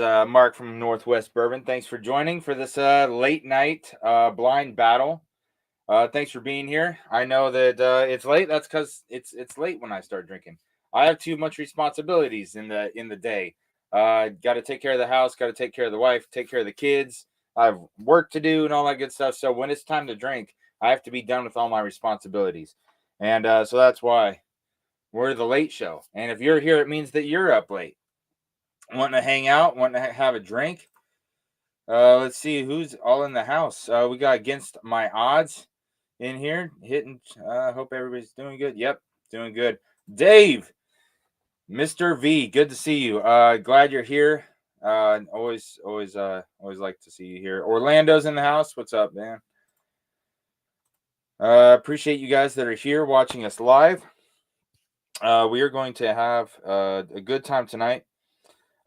Mark from Northwest Bourbon. Thanks for joining for this late night blind battle. Thanks for being here. I know that it's late. That's because it's late when I start drinking. I have too much responsibilities in the day. Got to take care of the house. Got to take care of the wife. Take care of the kids. I have work to do and all that good stuff. So when it's time to drink, I have to be done with all my responsibilities. And so that's why we're the late show. And if you're here, it means that you're up late, wanting to hang out, wanting to have a drink. Let's see who's all in the house. We got Against My Odds in here hitting. Hope everybody's doing good. Yep, doing good. Dave, Mr. V, good to see you. Glad you're here. Always like to see you here. Orlando's in the house. What's up, man? Appreciate you guys that are here watching us live. We are going to have a good time tonight.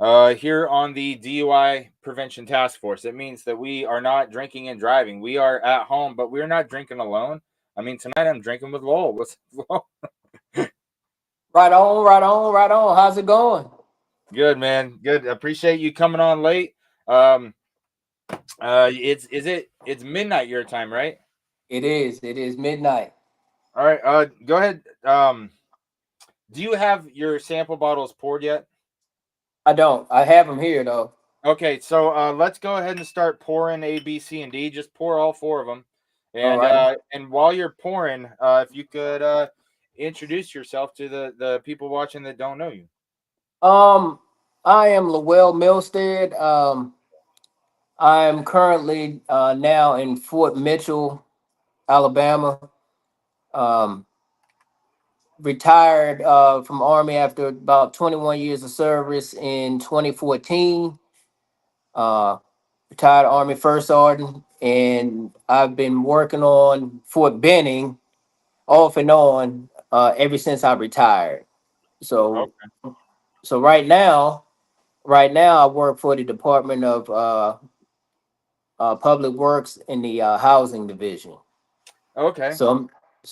Here on the DUI Prevention Task Force. It means that we are not drinking and driving. We are at home, but we're not drinking alone. I mean, tonight I'm drinking with Lowell. What's Lowell? Right on. How's it going? Good, man. Good. Appreciate you coming on late. It's midnight your time, right? It is midnight. All right. Go ahead. Do you have your sample bottles poured yet? I don't. I have them here though. Okay, so let's go ahead and start pouring A, B, C, and D. Just pour all four of them. And and while you're pouring, if you could introduce yourself to the people watching that don't know you. I am Lowell Milstead. I am currently now in Fort Mitchell, Alabama. Retired from Army after about 21 years of service in 2014. Retired Army First Sergeant, and I've been working on Fort Benning off and on ever since I retired. So, so right now I work for the Department of Public Works in the housing division. Okay. So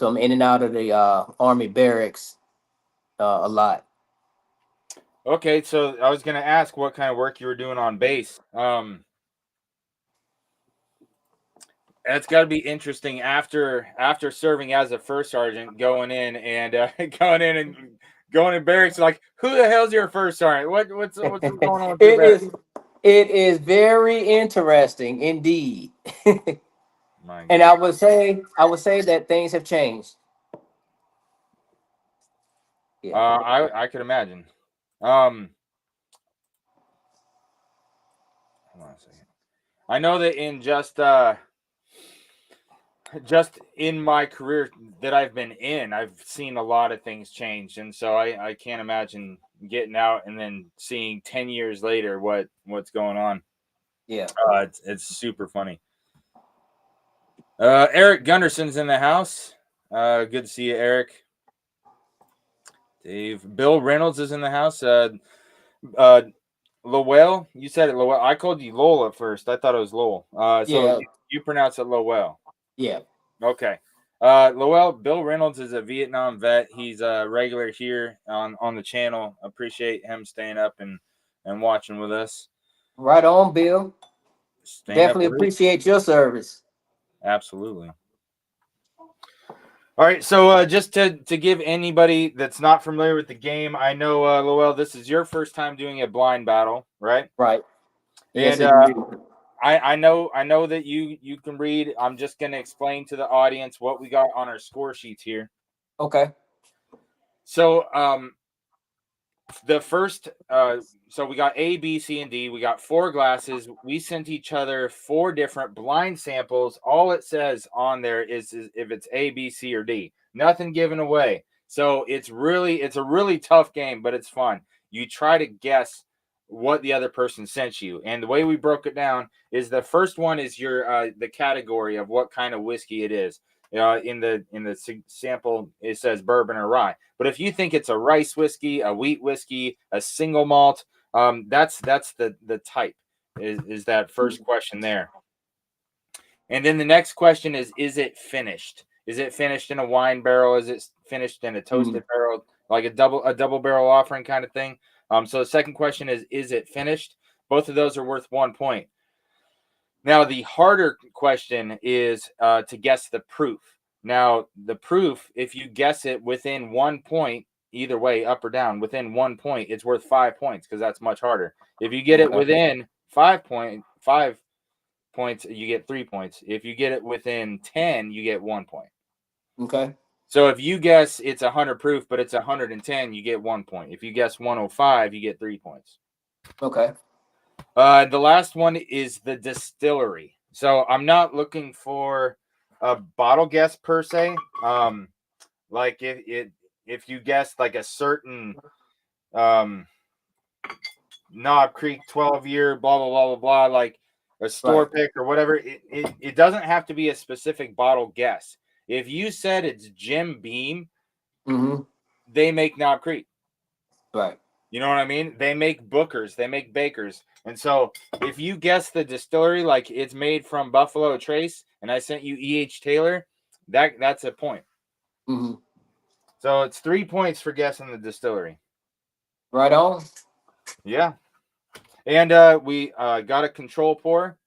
I'm in and out of the Army barracks a lot. Okay, so I was gonna ask what kind of work you were doing on base. That's got to be interesting after serving as a first sergeant, going in barracks. Like, who the hell's your first sergeant? What's going on with your barracks? It is very interesting indeed. And I would say that things have changed. Yeah. I could imagine. Hold on a second. I know that in just in my career that I've been in, I've seen a lot of things change, and so I can't imagine getting out and then seeing 10 years later what's going on. Yeah. It's super funny. Eric Gunderson's in the house. Good to see you, Eric. Dave. Bill Reynolds is in the house. Lowell, you said it Lowell. I called you Lowell at first. I thought it was Lowell. So you pronounce it Lowell. Yeah. Okay. Lowell, Bill Reynolds is a Vietnam vet. He's a regular here on the channel. Appreciate him staying up and watching with us. Right on, Bill. Definitely appreciate your service. Absolutely. All right, so just to give anybody that's not familiar with the game, I know, Lowell, this is your first time doing a blind battle, right? Right. Yes, and I know that you can read. I'm just going to explain to the audience what we got on our score sheets here. Okay. So the first, so we got A, B, C, and D. We got 4 glasses. We sent each other 4 different blind samples. All it says on there is if it's A, B, C, or D. Nothing given away. So it's a really tough game, but it's fun. You try to guess what the other person sent you, and the way we broke it down is the first one is your the category of what kind of whiskey it is. In the sample, it says bourbon or rye. But if you think it's a rice whiskey, a wheat whiskey, a single malt, that's the type. Is that first question there? And then the next question is it finished? Is it finished in a wine barrel? Is it finished in a toasted barrel, like a double barrel offering kind of thing? So the second question is it finished? Both of those are worth 1 point. Now, the harder question is to guess the proof. Now, the proof, if you guess it within 1 point, either way, up or down, within 1 point, it's worth 5 points because that's much harder. If you get it within 5 points, you get 3 points. If you get it within 10, you get 1 point. Okay. So if you guess it's 100 proof, but it's 110, you get 1 point. If you guess 105, you get 3 points. Okay. The last one is the distillery. So I'm not looking for a bottle guess per se. Like if you guess like a certain Knob Creek 12-year blah blah blah blah blah, like a store pick or whatever, it doesn't have to be a specific bottle guess. If you said it's Jim Beam, they make Knob Creek. Right. You know what I mean? They make Bookers, they make Bakers. And so if you guess the distillery, like it's made from Buffalo Trace, and I sent you E.H. Taylor, that's a point. So it's 3 points for guessing the distillery. Right on. Yeah. And we got a control pour.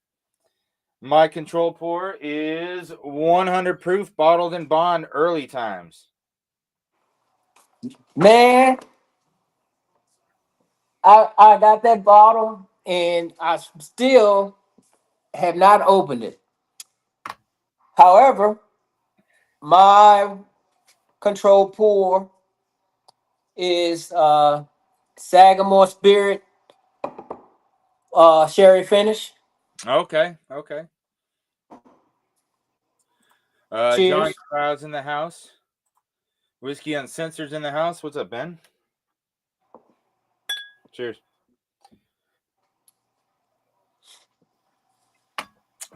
My control pour is 100 proof, bottled in bond, early times. Man, I got that bottle and I still have not opened it. However, my control pour is Sagamore Spirit sherry finish. Okay. Cheers. John Crowd's in the house. Whiskey Uncensored's in the house. What's up, Ben? Cheers.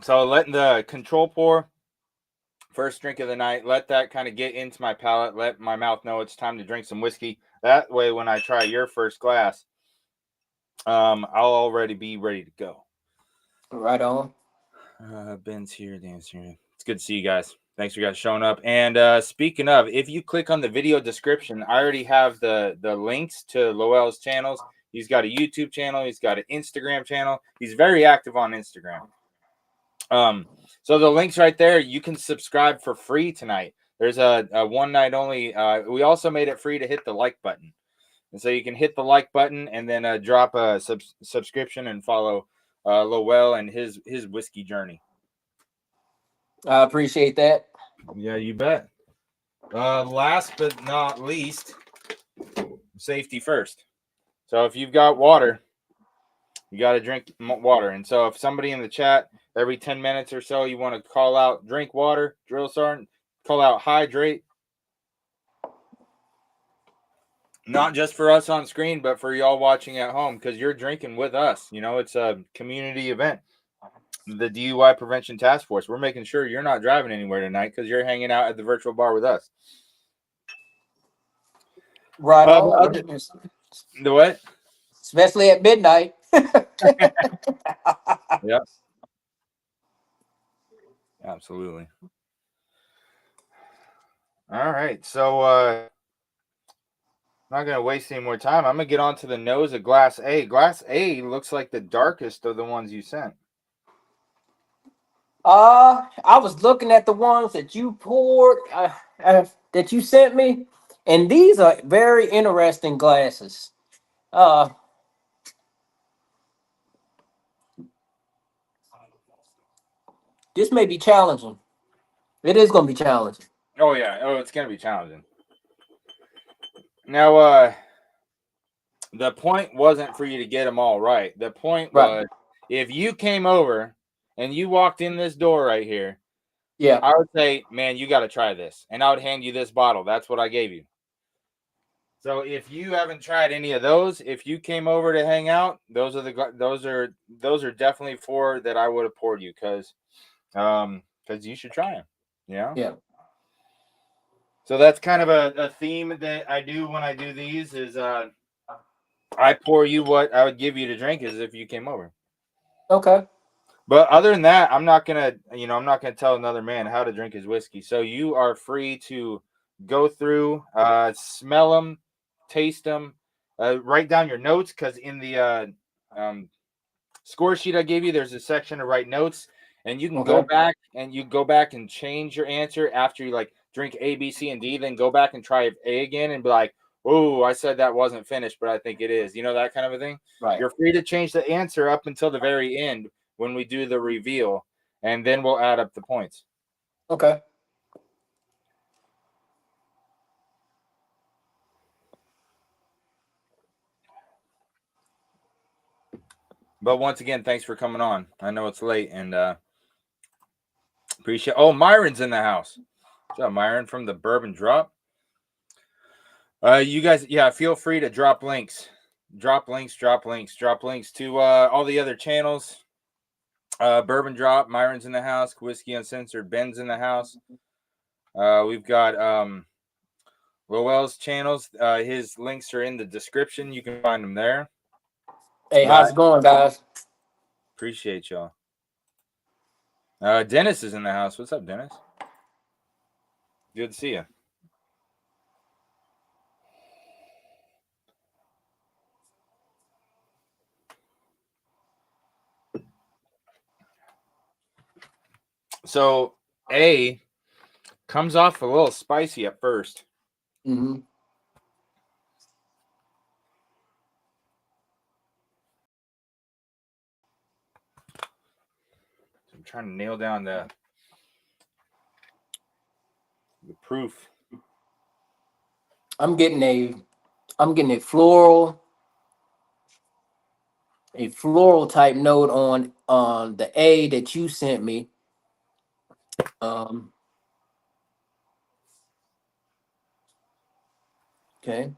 So letting the control pour, first drink of the night, let that kind of get into my palate, let my mouth know it's time to drink some whiskey. That way, when I try your first glass, I'll already be ready to go. Right on. Ben's here, Dan's here. It's good to see you guys. Thanks for you guys showing up. And speaking of, if you click on the video description, I already have the links to Lowell's channels. He's got a YouTube channel. He's got an Instagram channel. He's very active on Instagram. So the link's right there. You can subscribe for free tonight. There's a one night only. We also made it free to hit the like button. And so you can hit the like button and then drop a subscription and follow Lowell and his whiskey journey. I appreciate that. Yeah, you bet. Last but not least, safety first. So if you've got water, you got to drink water. And so if somebody in the chat every 10 minutes or so, you want to call out drink water, drill sergeant, call out hydrate. Not just for us on screen, but for y'all watching at home, because you're drinking with us. You know, it's a community event. The DUI Prevention Task Force. We're making sure you're not driving anywhere tonight because you're hanging out at the virtual bar with us. Right on. The what? Especially at midnight. Yep. Absolutely. All right. So I'm not going to waste any more time. I'm going to get on to the nose of Glass A. Glass A looks like the darkest of the ones you sent. I was looking at the ones that you poured, that you sent me, and these are very interesting glasses. This may be challenging. It is going to be challenging. Oh, yeah. Oh, it's going to be challenging. Now, the point wasn't for you to get them all right. The point was, if you came over and you walked in this door right here, yeah, I would say, man, you got to try this. And I would hand you this bottle. That's what I gave you. So if you haven't tried any of those, if you came over to hang out, those are definitely four that I would have poured you because you should try them. You know? Yeah. So that's kind of a theme that I do when I do these is I pour you what I would give you to drink as if you came over. Okay. But other than that, I'm not gonna tell another man how to drink his whiskey. So you are free to go through, smell them, taste them, write down your notes because in the score sheet I gave you, there's a section to write notes, and you can Okay. go back and change your answer after you like drink A, B, C, and D. Then go back and try A again and be like, "Oh, I said that wasn't finished, but I think it is." You know, that kind of a thing. Right. You're free to change the answer up until the very end when we do the reveal, and then we'll add up the points. Okay. But once again, thanks for coming on. I know it's late, and appreciate. Oh, Myron's in the house. What's up, Myron from the Bourbon Drop? You guys, yeah, feel free to drop links to all the other channels. Bourbon Drop, Myron's in the house. Whiskey Uncensored, Ben's in the house. We've got Lowell's channels. His links are in the description. You can find them there. Hey, how's it going, guys? Appreciate y'all. Dennis is in the house. What's up, Dennis? Good to see you. So A comes off a little spicy at first. Mm-hmm. I'm trying to nail down the proof. I'm getting a floral type note on the A that you sent me. Okay.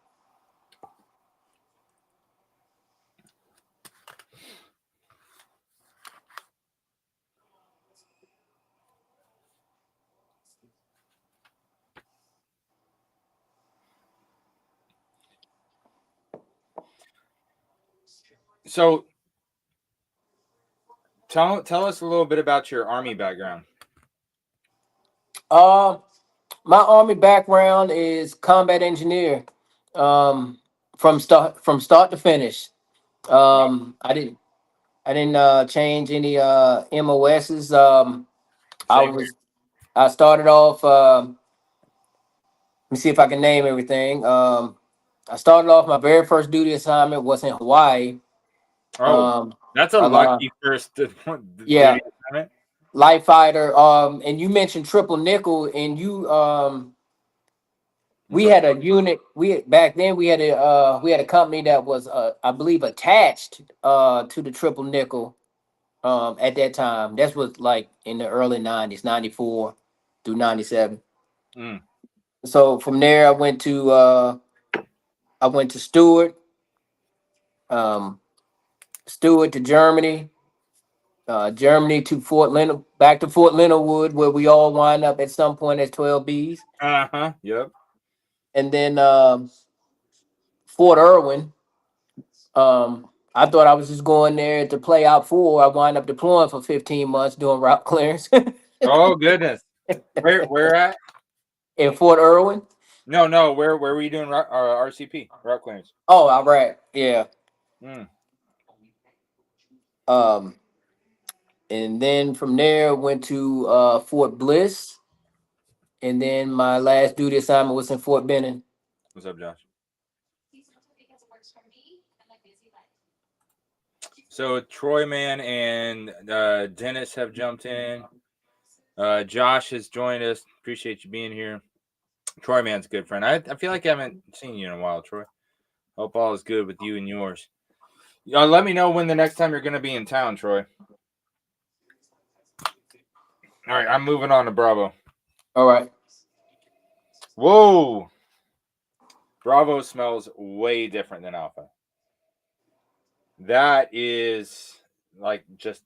So tell us a little bit about your Army background. My Army background is combat engineer. From start to finish. I didn't change any MOSs. Same here. I started off. Let me see if I can name everything. I started off, my very first duty assignment was in Hawaii. Oh, that's a Uh, lucky first yeah, duty assignment. light fighter. And you mentioned triple nickel, and we had a unit. Back then we had a company that was I believe attached to the triple nickel. At that time, that was like in the early '90s, '94 through '97. Mm. So from there, I went to Stewart, Stewart to Germany, Germany to Fort Leonard, back to Fort Leonard Wood, where we all wind up at some point as 12Bs, Yep. and then Fort Irwin. I thought I was just going there to play out four. I wind up deploying for 15 months doing route clearance Oh goodness. Where at? in Fort Irwin. No. Where were you doing RCP route clearance? Oh, all right, yeah. Mm. Um, and then from there went to Fort Bliss, and then my last duty assignment was in Fort Benning. What's up, Josh? So Troy Man and Dennis have jumped in. Josh has joined us. Appreciate you being here. Troy Man's a good friend. I feel like I haven't seen you in a while, Troy. Hope all is good with you and yours. Let me know when the next time you're going to be in town, Troy. All right, I'm moving on to Bravo. All right. Whoa. Bravo smells way different than Alpha. That is like just,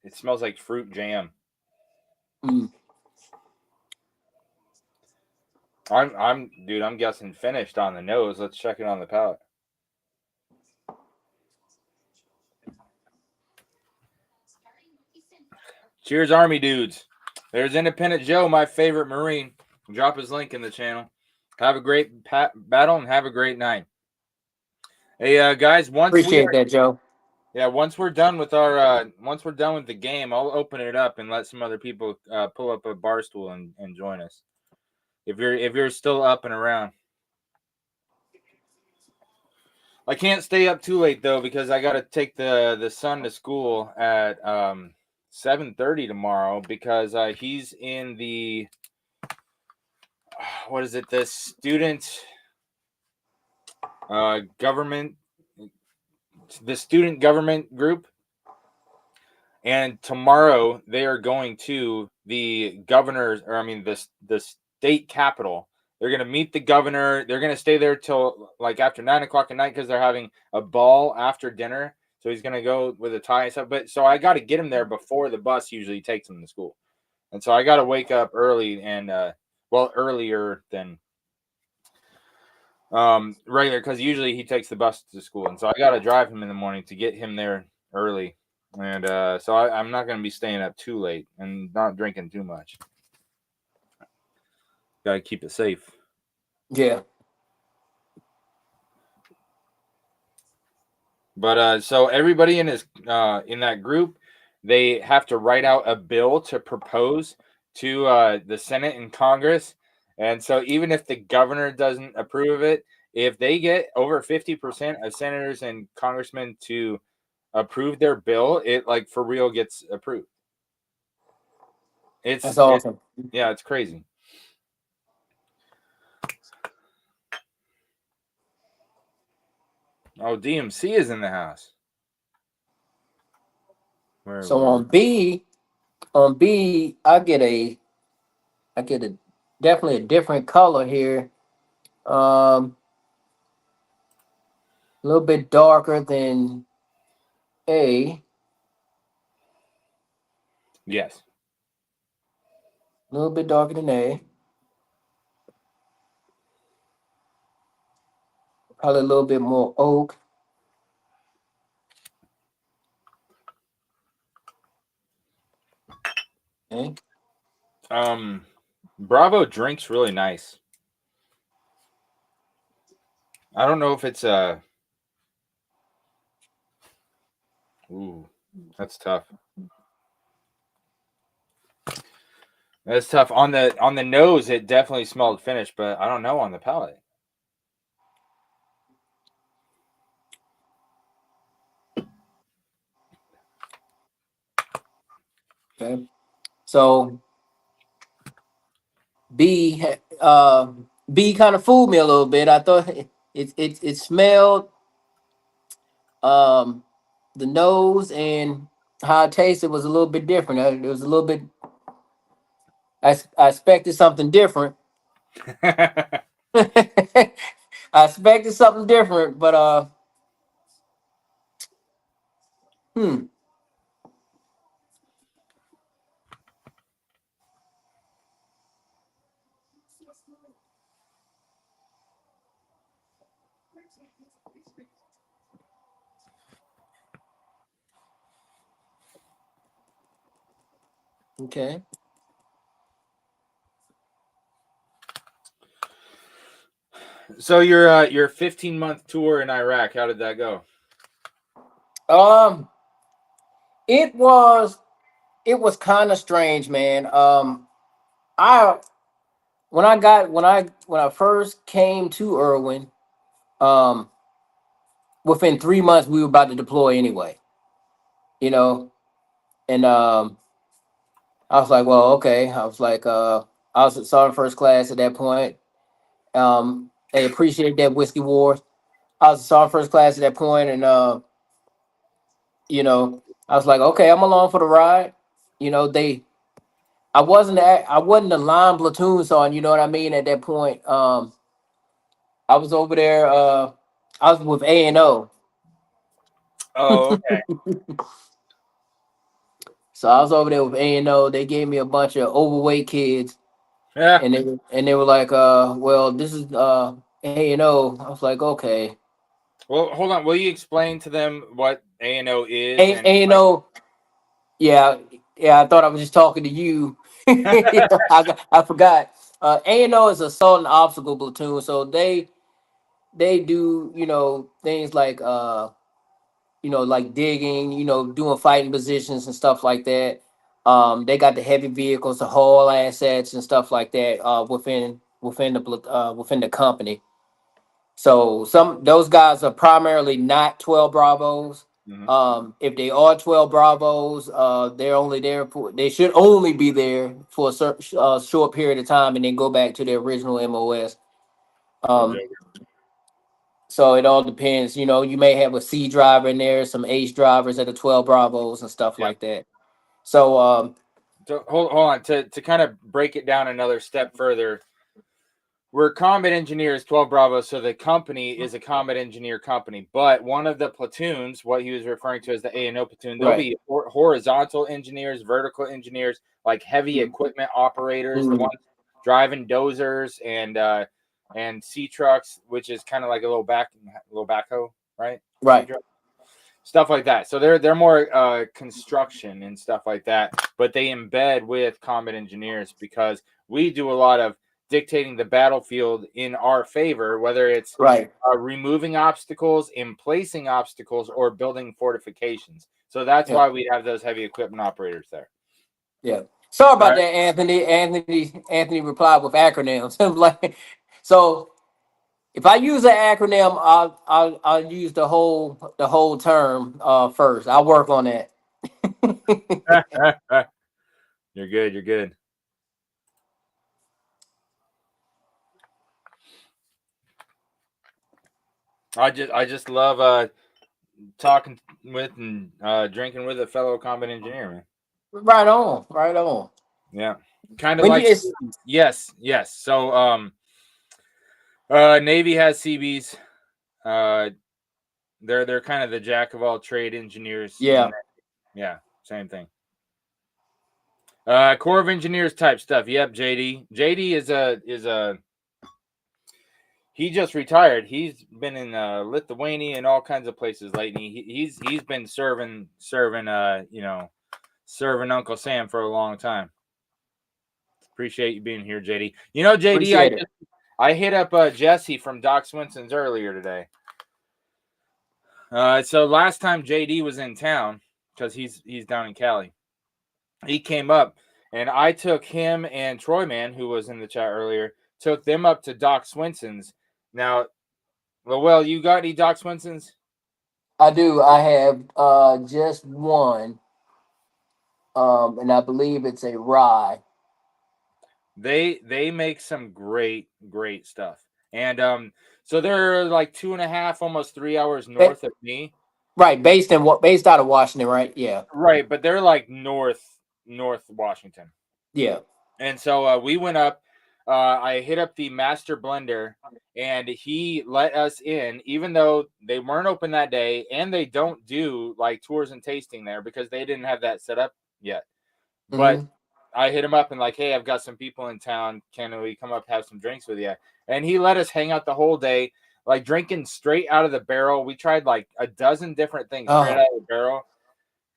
it smells like fruit jam. Mm. I'm guessing finished on the nose. Let's check it on the palate. Cheers, Army dudes. There's Independent Joe, my favorite Marine. Drop his link in the channel. Have a great battle and have a great night. Hey, guys, Appreciate that, Joe. Yeah, once we're done with the game, I'll open it up and let some other people pull up a bar stool and join us. If you're still up and around. I can't stay up too late though because I got to take the son to school at 7:30 tomorrow because he's in the what is it, the government the student government group, and tomorrow they are going to the governor's, or I mean the state capitol. They're going to meet the governor. They're going to stay there till like after 9 o'clock at night because they're having a ball after dinner. So he's going to go with a tie and stuff. But so I got to get him there before the bus usually takes him to school, and so I got to wake up early and earlier than regular because usually he takes the bus to school, and so I got to drive him in the morning to get him there early. And so I'm not going to be staying up too late and not drinking too much. Got to keep it safe. Yeah. But so everybody in that group, they have to write out a bill to propose to the Senate and Congress. And so even if the governor doesn't approve of it, if they get over 50% of senators and congressmen to approve their bill, it like for real gets approved. That's awesome. Yeah, it's crazy. Oh, DMC is in the house. So on B, I get a definitely a different color here. A little bit darker than A. Yes. A little bit darker than A. Probably a little bit more oak. Okay. Bravo drinks really nice. I don't know if it's ooh, that's tough. That's tough. On the nose, it definitely smelled finished, but I don't know on the palate. Okay. So B B kind of fooled me a little bit. I thought it smelled um the nose and how it tasted was a little bit different. It was a little bit. I expected something different. I expected something different, but hmm. Okay. So your 15-month tour in Iraq, how did that go? Um, it was kind of strange, man. I when I first came to Irwin, um, within 3 months we were about to deploy anyway. You know, and I was like, well, okay. I was like, I was at Sergeant First Class at that point. They appreciate that whiskey war. I was a Sergeant First Class at that point, and I was like, okay, I'm along for the ride. You know, I wasn't a line platoon sergeant. You know what I mean? At that point, I was over there. I was with A&O. Oh, okay. So I was over there with A&O. They gave me a bunch of overweight kids, Yeah. and they were like, well, this is A&O. I was like, okay. Well, hold on. Will you explain to them what A&O is and like? A&O, yeah, yeah. I thought I was just talking to you. I forgot. A&O is assault and obstacle platoon. So they do things like like digging, doing fighting positions and stuff like that. They got the heavy vehicles, the haul assets and stuff like that within the company. So some those guys are primarily not 12 Bravos. Hmm. If they are 12 Bravos, they should only be there for a short period of time and then go back to their original MOS. No Um, joke. so it all depends. You may have a C driver in there, some H drivers that are 12 Bravos and stuff Yeah. like that. So So hold on to kind of break it down another step further. We're combat engineers, 12 Bravo. So the company is a combat engineer company, but one of the platoons, what he was referring to as the A&O platoon, there'll right. be horizontal engineers, vertical engineers, like heavy equipment operators, the Mhm. ones driving dozers and C trucks, which is kind of like a little backhoe, right? C Right. truck, stuff like that. So they're more construction and stuff like that, but they embed with combat engineers because we do a lot of dictating the battlefield in our favor, whether it's Right. removing obstacles, emplacing obstacles, or building fortifications. So that's Yeah. why we have those heavy equipment operators there. Yeah. Sorry All about right. that, Anthony. Anthony replied with acronyms. I'm like, so if I use an acronym, I'll use the whole term first. I'll work on that. You're good. You're good. I just love talking with and drinking with a fellow combat engineer, man. Right on. Right on. Yeah. Kind of When you like it's yes. So Navy has CBs. Uh they're kind of the jack of all trade engineers in yeah. that. Yeah, same thing. Corps of Engineers type stuff. Yep, JD. JD is a he just retired. He's been in Lithuania and all kinds of places lately. He's been serving Uncle Sam for a long time. Appreciate you being here, JD. JD, Appreciate it. I hit up Jesse from Doc Swinson's earlier today. So last time JD was in town, because he's down in Cali, he came up and I took him and Troy Man, who was in the chat earlier, took them up to Doc Swinson's. Now, Lowell, you got any Doc Swinson's? I do. I have just one. And I believe it's a rye. They make some great stuff. And so they're like 2.5, almost 3 hours Ba- north of me. right, based out of Washington, right? Yeah. Right, but they're like north Washington. Yeah. And so we went up. I hit up the master blender, and he let us in, even though they weren't open that day, and they don't do like tours and tasting there because they didn't have that set up yet. But Hmm. I hit him up and like, hey, I've got some people in town. Can we come up have some drinks with you? And he let us hang out the whole day, like drinking straight out of the barrel. We tried like a dozen different things straight Oh, out of the barrel.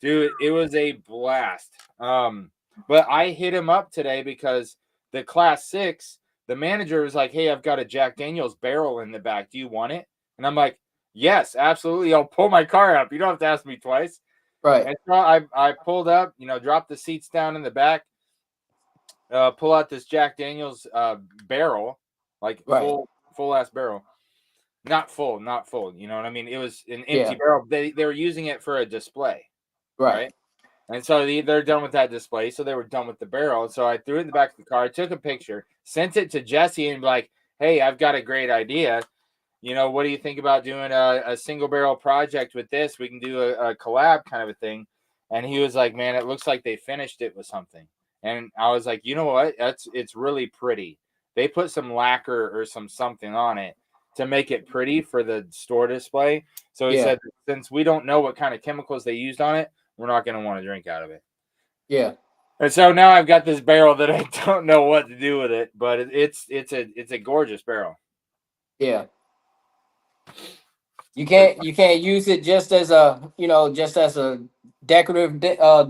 Dude, it was a blast. But I hit him up today because the class 6, the manager was like, hey, I've got a Jack Daniels barrel in the back. Do you want it? And I'm like, yes, absolutely. I'll pull my car up. You don't have to ask me twice. right. And so I pulled up, dropped the seats down in the back, pull out this Jack Daniels barrel, like Right. full ass barrel. Not full. You know what I mean? It was an empty Yeah. barrel. They were using it for a display, Right. right? And so they're done with that display. So they were done with the barrel. So I threw it in the back of the car, took a picture, sent it to Jesse, and be like, hey, I've got a great idea. What do you think about doing a single barrel project with this? We can do a collab kind of a thing. And he was like, man, it looks like they finished it with something. And I was like, you know what? It's really pretty. They put some lacquer or something on it to make it pretty for the store display. So he Yeah. said, since we don't know what kind of chemicals they used on it, we're not going to want to drink out of it. Yeah. And so now I've got this barrel that I don't know what to do with it, but it's a gorgeous barrel. Yeah. You can't use it just as a decorative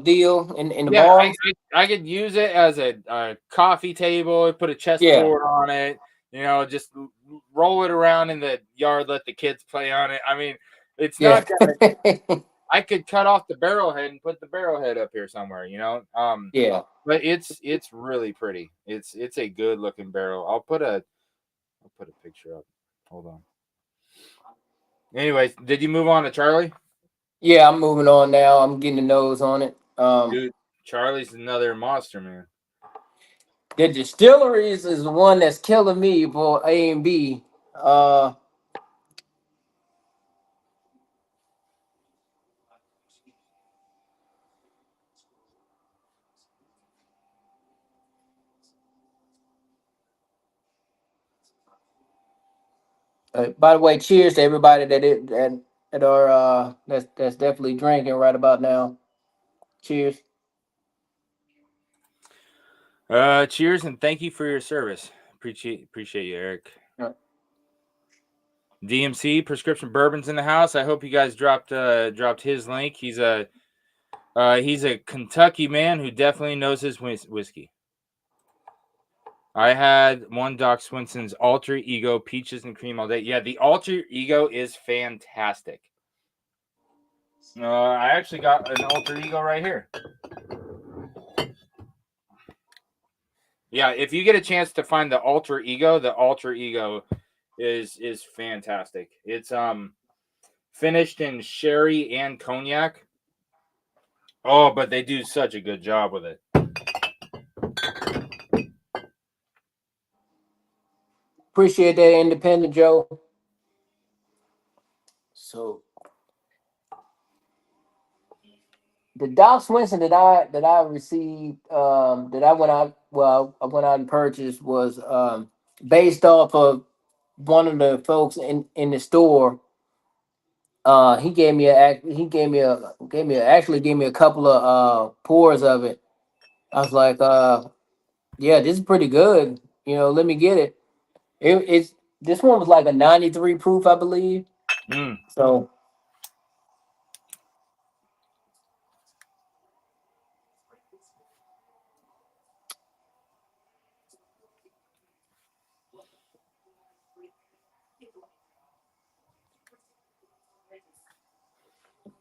deal in the Yeah, bar. I could use it as a coffee table, put a Yeah. chessboard on it, just roll it around in the yard, let the kids play on it. I mean, It's Yeah. not that I could cut off the barrel head and put the barrel head up here somewhere, you know. Yeah. But it's really pretty. It's a good looking barrel. I'll put a picture up. Hold on. Anyways, did you move on to Charlie? Yeah, I'm moving on now. I'm getting the nose on it. Dude, Charlie's another monster, man. The distilleries is the one that's killing me for A and B. By the way, cheers to everybody that are that's definitely drinking right about now. Cheers. Cheers and thank you for your service. Appreciate you, Eric. Yeah. DMC prescription bourbons in the house. I hope you guys dropped his link. He's a Kentucky man who definitely knows his whiskey. I had one Doc Swinson's Alter Ego Peaches and Cream all day. Yeah, the Alter Ego is fantastic. I actually got an Alter Ego right here. Yeah, if you get a chance to find the Alter Ego is fantastic. It's finished in sherry and cognac. Oh, but they do such a good job with it. Appreciate that, Independent Joe. So the Doc Swinson that I received that I went out and purchased was based off of one of the folks in the store. He gave me actually gave me a couple of pours of it. I was like, yeah, this is pretty good. You know, let me get it. It's this one was like a 93 proof, I believe. Mm. So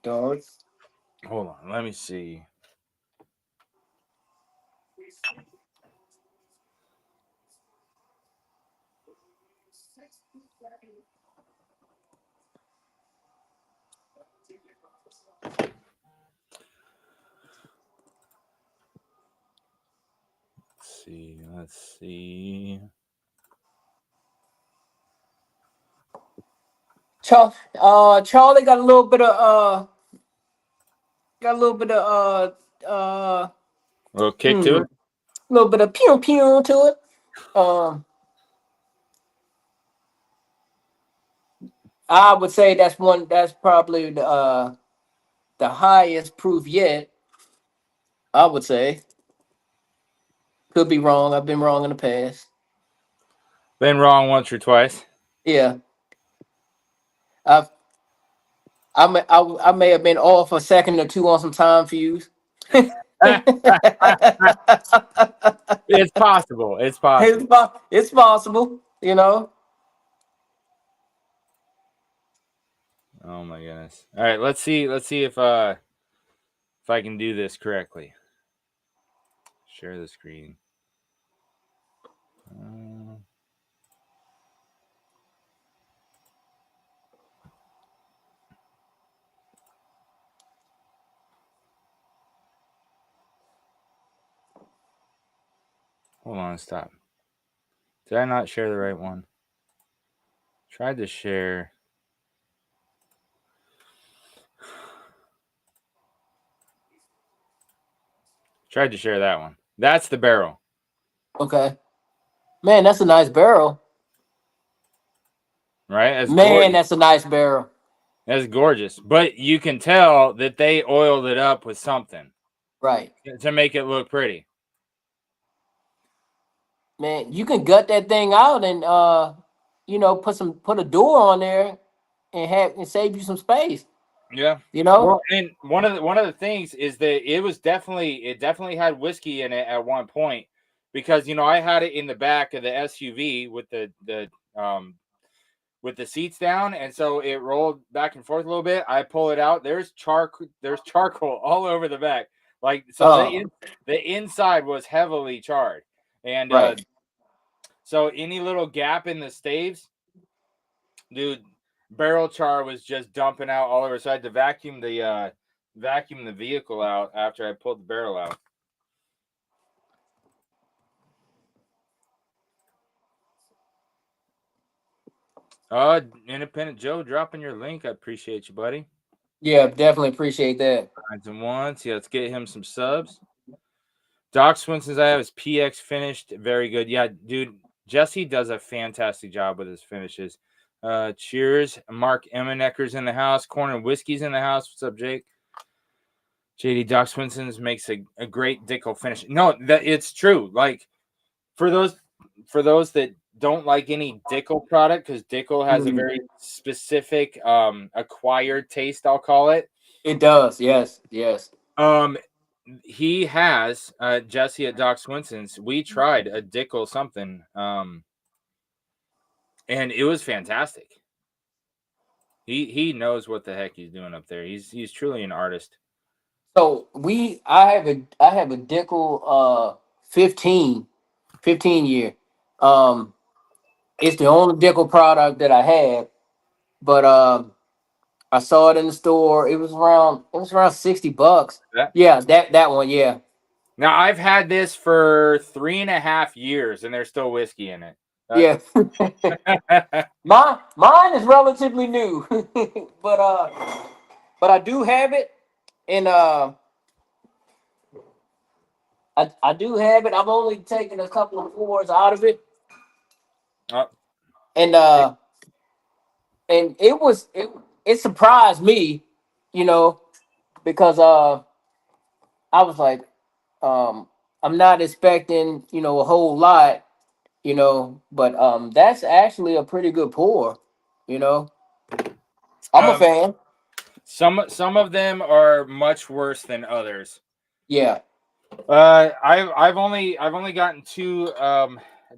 dark. Hold on, let me see. Let's see. Charlie got a little bit of got a little bit of A little kick to it. a little bit of pew pew to it. I would say that's probably the highest proof yet. I would say. Could be wrong. I've been wrong in the past. Been wrong once or twice. Yeah. I've I may have been off a second or two on some time fuse. It's possible. It's possible. It's possible, you know. Oh my goodness. All right, let's see if I can do this correctly. Share the screen. Hold on, stop. Did I not share the right one? Tried to share. Tried to share that one. That's the barrel. Okay. Man, that's a nice barrel. Right? That's Man, gorgeous. that's a nice barrel. That's gorgeous. But you can tell that they oiled it up with something. Right. To make it look pretty. Man, you can gut that thing out and you know, put a door on there and save you some space. Yeah. You know? Well, and one of the things is that it definitely had whiskey in it at one point, because I had it in the back of the SUV with the with the seats down, and so it rolled back and forth a little bit. I pull it out. There's charcoal all over the back. Like so, the inside was heavily charred, and right. so any little gap in the staves, dude, barrel char was just dumping out all over. So I had to vacuum the vehicle out after I pulled the barrel out. Independent Joe, dropping your link. I appreciate you, buddy. Yeah, definitely appreciate that. And once, yeah, let's get him some subs. Doc Swinson's I have his PX finished. Very good. Yeah, dude, Jesse does a fantastic job with his finishes. Cheers. Mark Emmenecker's in the house. Corn and Whiskey's in the house. What's up, Jake? JD Doc Swinson's makes a great Dickel finish. No, that it's true. Like for those that don't like any Dickel product, because Dickel has a very specific acquired taste, I'll call it. It does, yes. He has Jesse at Doc Swinson's. We tried a Dickel something, and it was fantastic. He knows what the heck he's doing up there. He's truly an artist. So I have a Dickel 15 year. It's the only Dickel product that I have, but I saw it in the store. It was around $60. Yeah, that one, yeah. Now I've had this for 3.5 years, and there's still whiskey in it. Yeah. Mine is relatively new, but I do have it, and I do have it. I've only taken a couple of pours out of it, and it surprised me, because I was like, I'm not expecting a whole lot, but that's actually a pretty good pour, I'm a fan. Some of them are much worse than others. Yeah. I've only gotten 2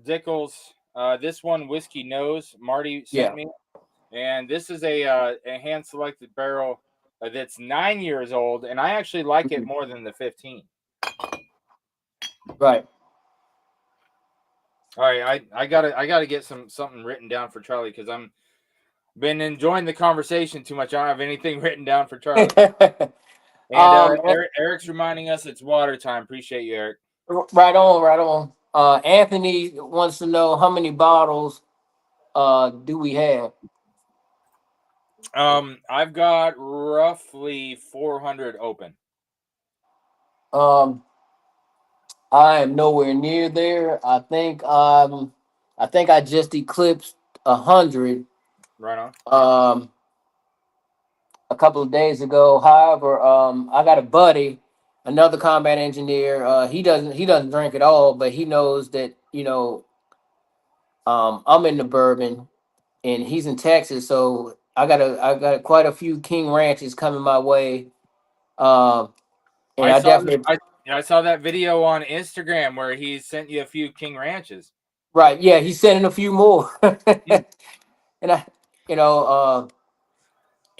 Dickels. This one Whiskey Nose Marty sent me, and this is a hand selected barrel that's 9 years old, and I actually like it more than the 15. Right. All right, I gotta get something written down for Charlie, because I'm been enjoying the conversation too much. I don't have anything written down for Charlie. And Eric's reminding us it's water time. Appreciate you, Eric. Right on. Anthony wants to know how many bottles do we have? I've got roughly 400 open. I am nowhere near there. I think I just eclipsed 100. Right on. A couple of days ago. However, I got a buddy, another combat engineer. He doesn't drink at all, but he knows that I'm in the bourbon, and he's in Texas, so I got quite a few King Ranches coming my way. And I saw that video on Instagram where he sent you a few King Ranches. Right, yeah, he's sending a few more. And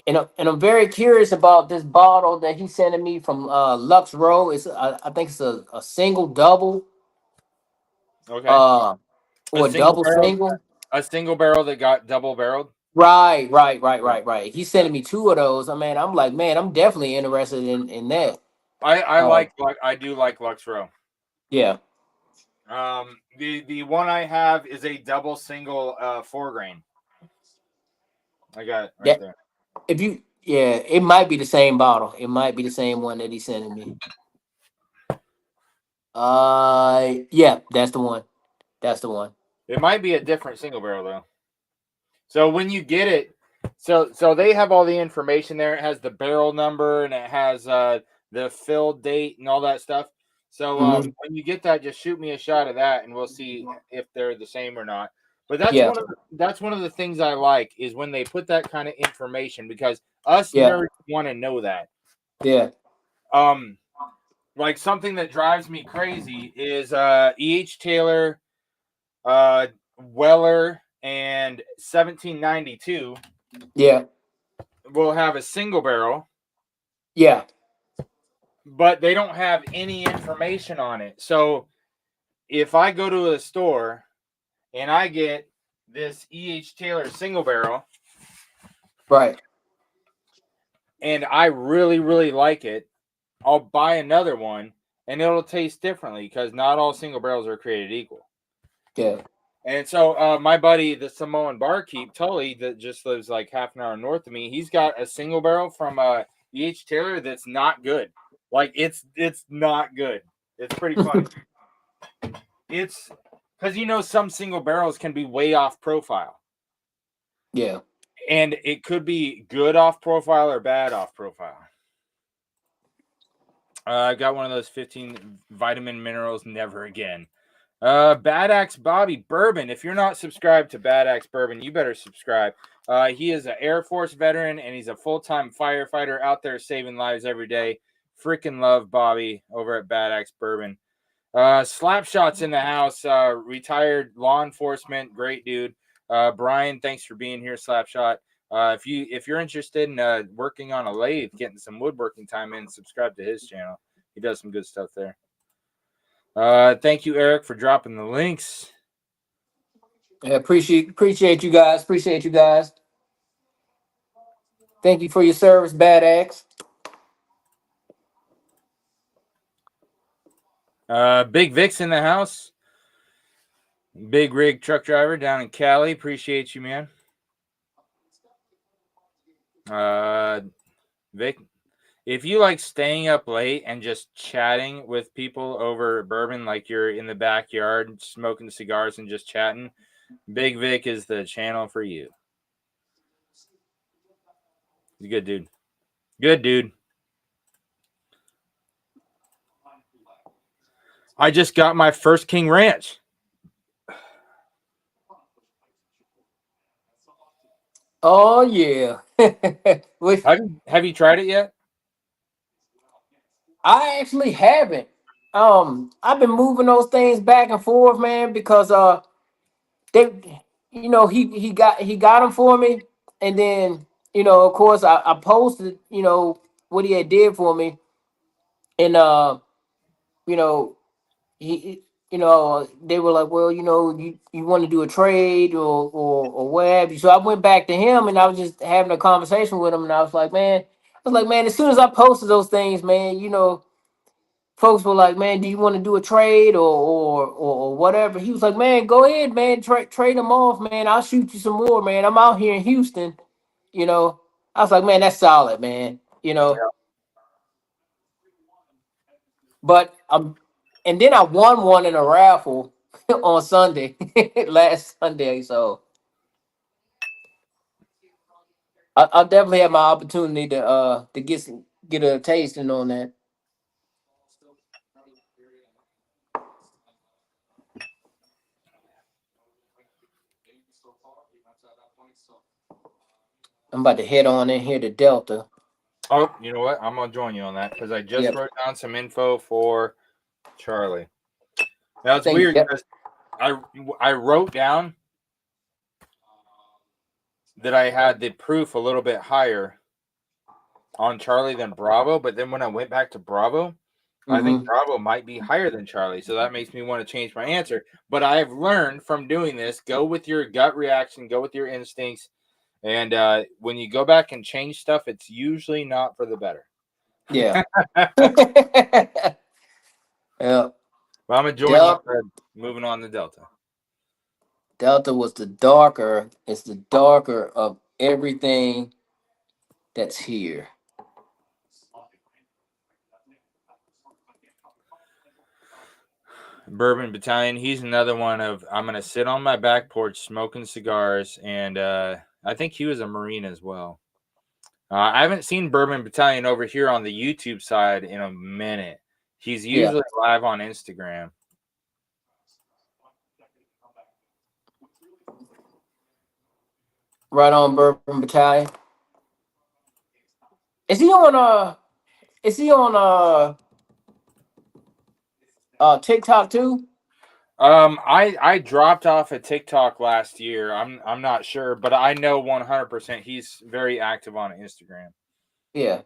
and I'm very curious about this bottle that he's sending me from Lux Row. I think it's a single double. Okay. Or a double single. A single barrel that got double barreled. Right. He's sending me 2 of those. I'm like, man, I'm definitely interested in that. I do like Lux Row. Yeah. The one I have is a double single 4 grain. I got it right there. It might be the same bottle. It might be the same one that he's sending me. Yeah, that's the one. It might be a different single barrel though. So when you get it, so they have all the information there. It has the barrel number, and it has the fill date and all that stuff. So when you get that, just shoot me a shot of that, and we'll see if they're the same or not. But that's one of the things I like, is when they put that kind of information, because us nerds want to know that. Yeah. Like something that drives me crazy is E.H. Taylor, Weller, and 1792 Yeah. will have a single barrel, Yeah. but they don't have any information on it. So if I go to a store and I get this E.H. Taylor single barrel Right. and I really, really like it, I'll buy another one and it'll taste differently because not all single barrels are created equal. Yeah. And so my buddy, the Samoan barkeep, Tully, that just lives like half an hour north of me, he's got a single barrel from E.H. Taylor that's not good. Like it's not good. It's pretty funny. It's because some single barrels can be way off profile. Yeah. And it could be good off profile or bad off profile. I got one of those 15 vitamin minerals. Never again. Bad Axe Bobby Bourbon. If you're not subscribed to Bad Axe Bourbon, you better subscribe. He is an Air Force veteran and he's a full-time firefighter out there saving lives every day. Freaking love Bobby over at Bad Axe Bourbon. Slapshot's in the house. Retired law enforcement, great dude. Brian, thanks for being here, Slapshot. If you're interested in working on a lathe, getting some woodworking time in, subscribe to his channel. He does some good stuff there. Thank you, Eric, for dropping the links. Yeah, appreciate you guys. Appreciate you guys. Thank you for your service, Bad Axe. Big Vic's in the house. Big rig truck driver down in Cali. Appreciate you, man. Vic, if you like staying up late and just chatting with people over bourbon, like you're in the backyard smoking cigars and just chatting, Big Vic is the channel for you. He's a good dude. Good dude. I just got my first King Ranch. Oh yeah. Have you tried it yet? I actually haven't. I've been moving those things back and forth, man, because they, he got them for me, and then of course I posted what he had did for me, and you know they were like, well, you want to do a trade or what have you. So I went back to him and I was just having a conversation with him, and I was like, man, as soon as I posted those things, man, folks were like, man, do you want to do a trade or whatever? He was like, man, go ahead, man, trade them off, man. I'll shoot you some more, man. I'm out here in Houston, you know. I was like, man, that's solid, man. But and then I won one in a raffle on Sunday, last Sunday. So I'll definitely have my opportunity to get a tasting on that. I'm about to head on in here to Delta. Oh, you know what? I'm gonna join you on that because I just wrote down some info for Charlie. Now it's weird because I wrote down that I had the proof a little bit higher on Charlie than Bravo, but then when I went back to Bravo, I think Bravo might be higher than Charlie, so that makes me want to change my answer. But I have learned from doing this: go with your gut reaction, go with your instincts, and when you go back and change stuff, it's usually not for the better. Yeah. Yeah. Well, I'm enjoying you, Fred. Moving on to Delta. Delta was the darker. It's the darker of everything that's here. Bourbon Battalion. He's another one of I'm gonna sit on my back porch smoking cigars, and I think he was a Marine as well. I haven't seen Bourbon Battalion over here on the YouTube side in a minute. He's usually live on Instagram. Right on, Bourbon Battalion. Is he on Is he on TikTok too? I dropped off a TikTok last year. I'm not sure, but I know 100% he's very active on Instagram. Yeah.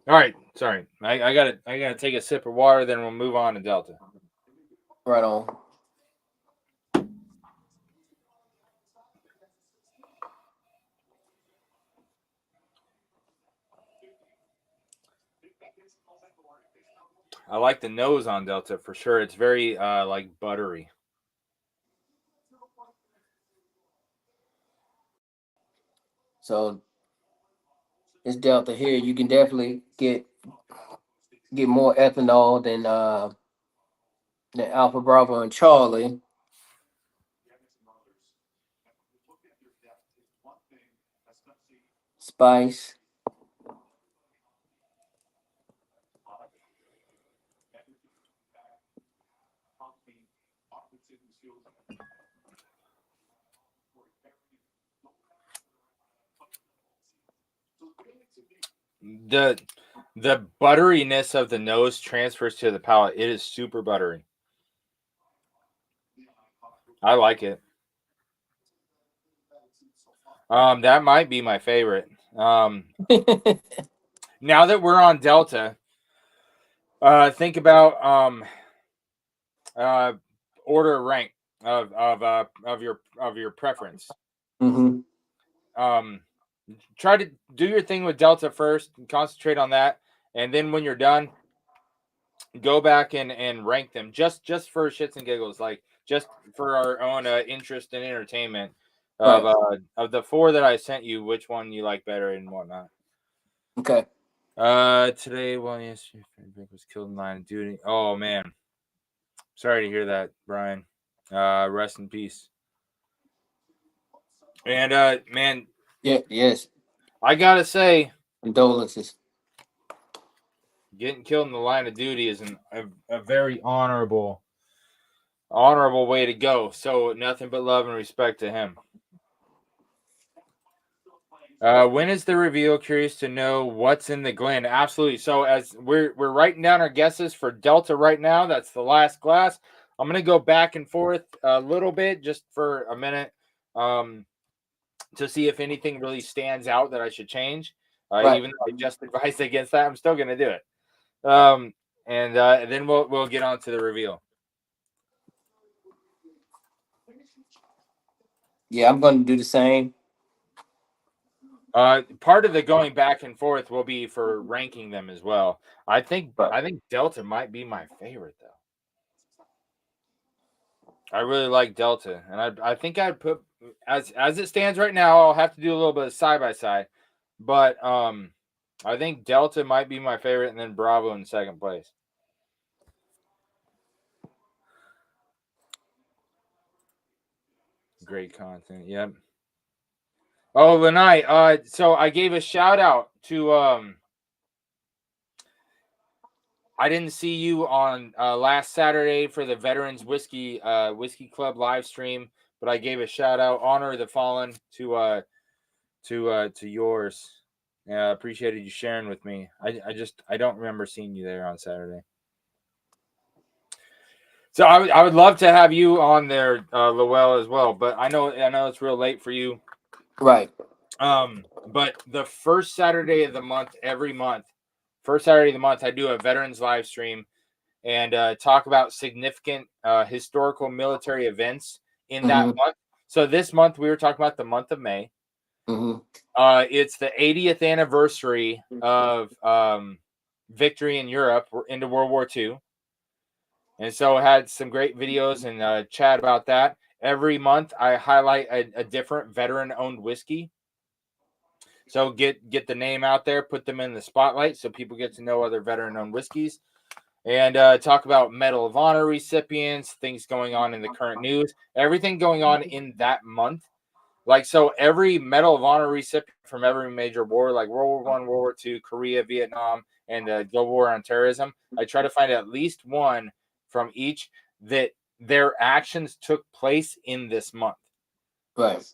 All right, sorry. I gotta take a sip of water, then we'll move on to Delta. Right on. I like the nose on Delta for sure. It's very like buttery. So this Delta here, you can definitely get more ethanol than Alpha Bravo and Charlie. Spice. The butteriness of the nose transfers to the palate. It is super buttery. I like it. That might be my favorite. Now that we're on Delta, think about order a rank of your preference. Mm-hmm. Try to do your thing with Delta first and concentrate on that, and then when you're done, go back and rank them just for shits and giggles, like just for our own interest and entertainment of the 4 that I sent you, which one you like better and whatnot. Okay. Today, well, yes, was killed in line of duty. Oh man, sorry to hear that, Brian. Rest in peace. And man, Yeah. Yes. I gotta say, Condolences. getting killed in the line of duty is a very honorable way to go. So nothing but love and respect to him. When is the reveal? Curious to know what's in the Glen. Absolutely. So as we're writing down our guesses for Delta right now, that's the last glass. I'm gonna go back and forth a little bit just for a minute, to see if anything really stands out that I should change. Even though I just advised against that, I'm still gonna do it. And then we'll get on to the reveal. Yeah, I'm going to do the same. Part of the going back and forth will be for ranking them as well. I think Delta might be my favorite though. I really like Delta, and I think I'd put as it stands right now. I'll have to do a little bit of side by side, but I think Delta might be my favorite, and then Bravo in second place. Great content. Yep. Oh, Lanai. So I gave a shout out to I didn't see you on last Saturday for the Veterans Whiskey Club live stream, but I gave a shout out, honor the fallen to yours. Yeah, appreciated you sharing with me. I don't remember seeing you there on Saturday. So I would love to have you on there, Lowell, as well. But I know it's real late for you. Right. But the first Saturday of the month, every month, first Saturday of the month, I do a veterans live stream and talk about significant historical military events in that month. So this month we were talking about the month of May. It's the 80th anniversary of victory in Europe into World War II. And so I had some great videos and chat about that. Every month I highlight a different veteran-owned whiskey. So get the name out there, put them in the spotlight so people get to know other veteran-owned whiskeys. And talk about Medal of Honor recipients, things going on in the current news, everything going on in that month. Like, so every Medal of Honor recipient from every major war, like World War I, World War II, Korea, Vietnam, and the global war on terrorism, I try to find at least one from each that their actions took place in this month. Right.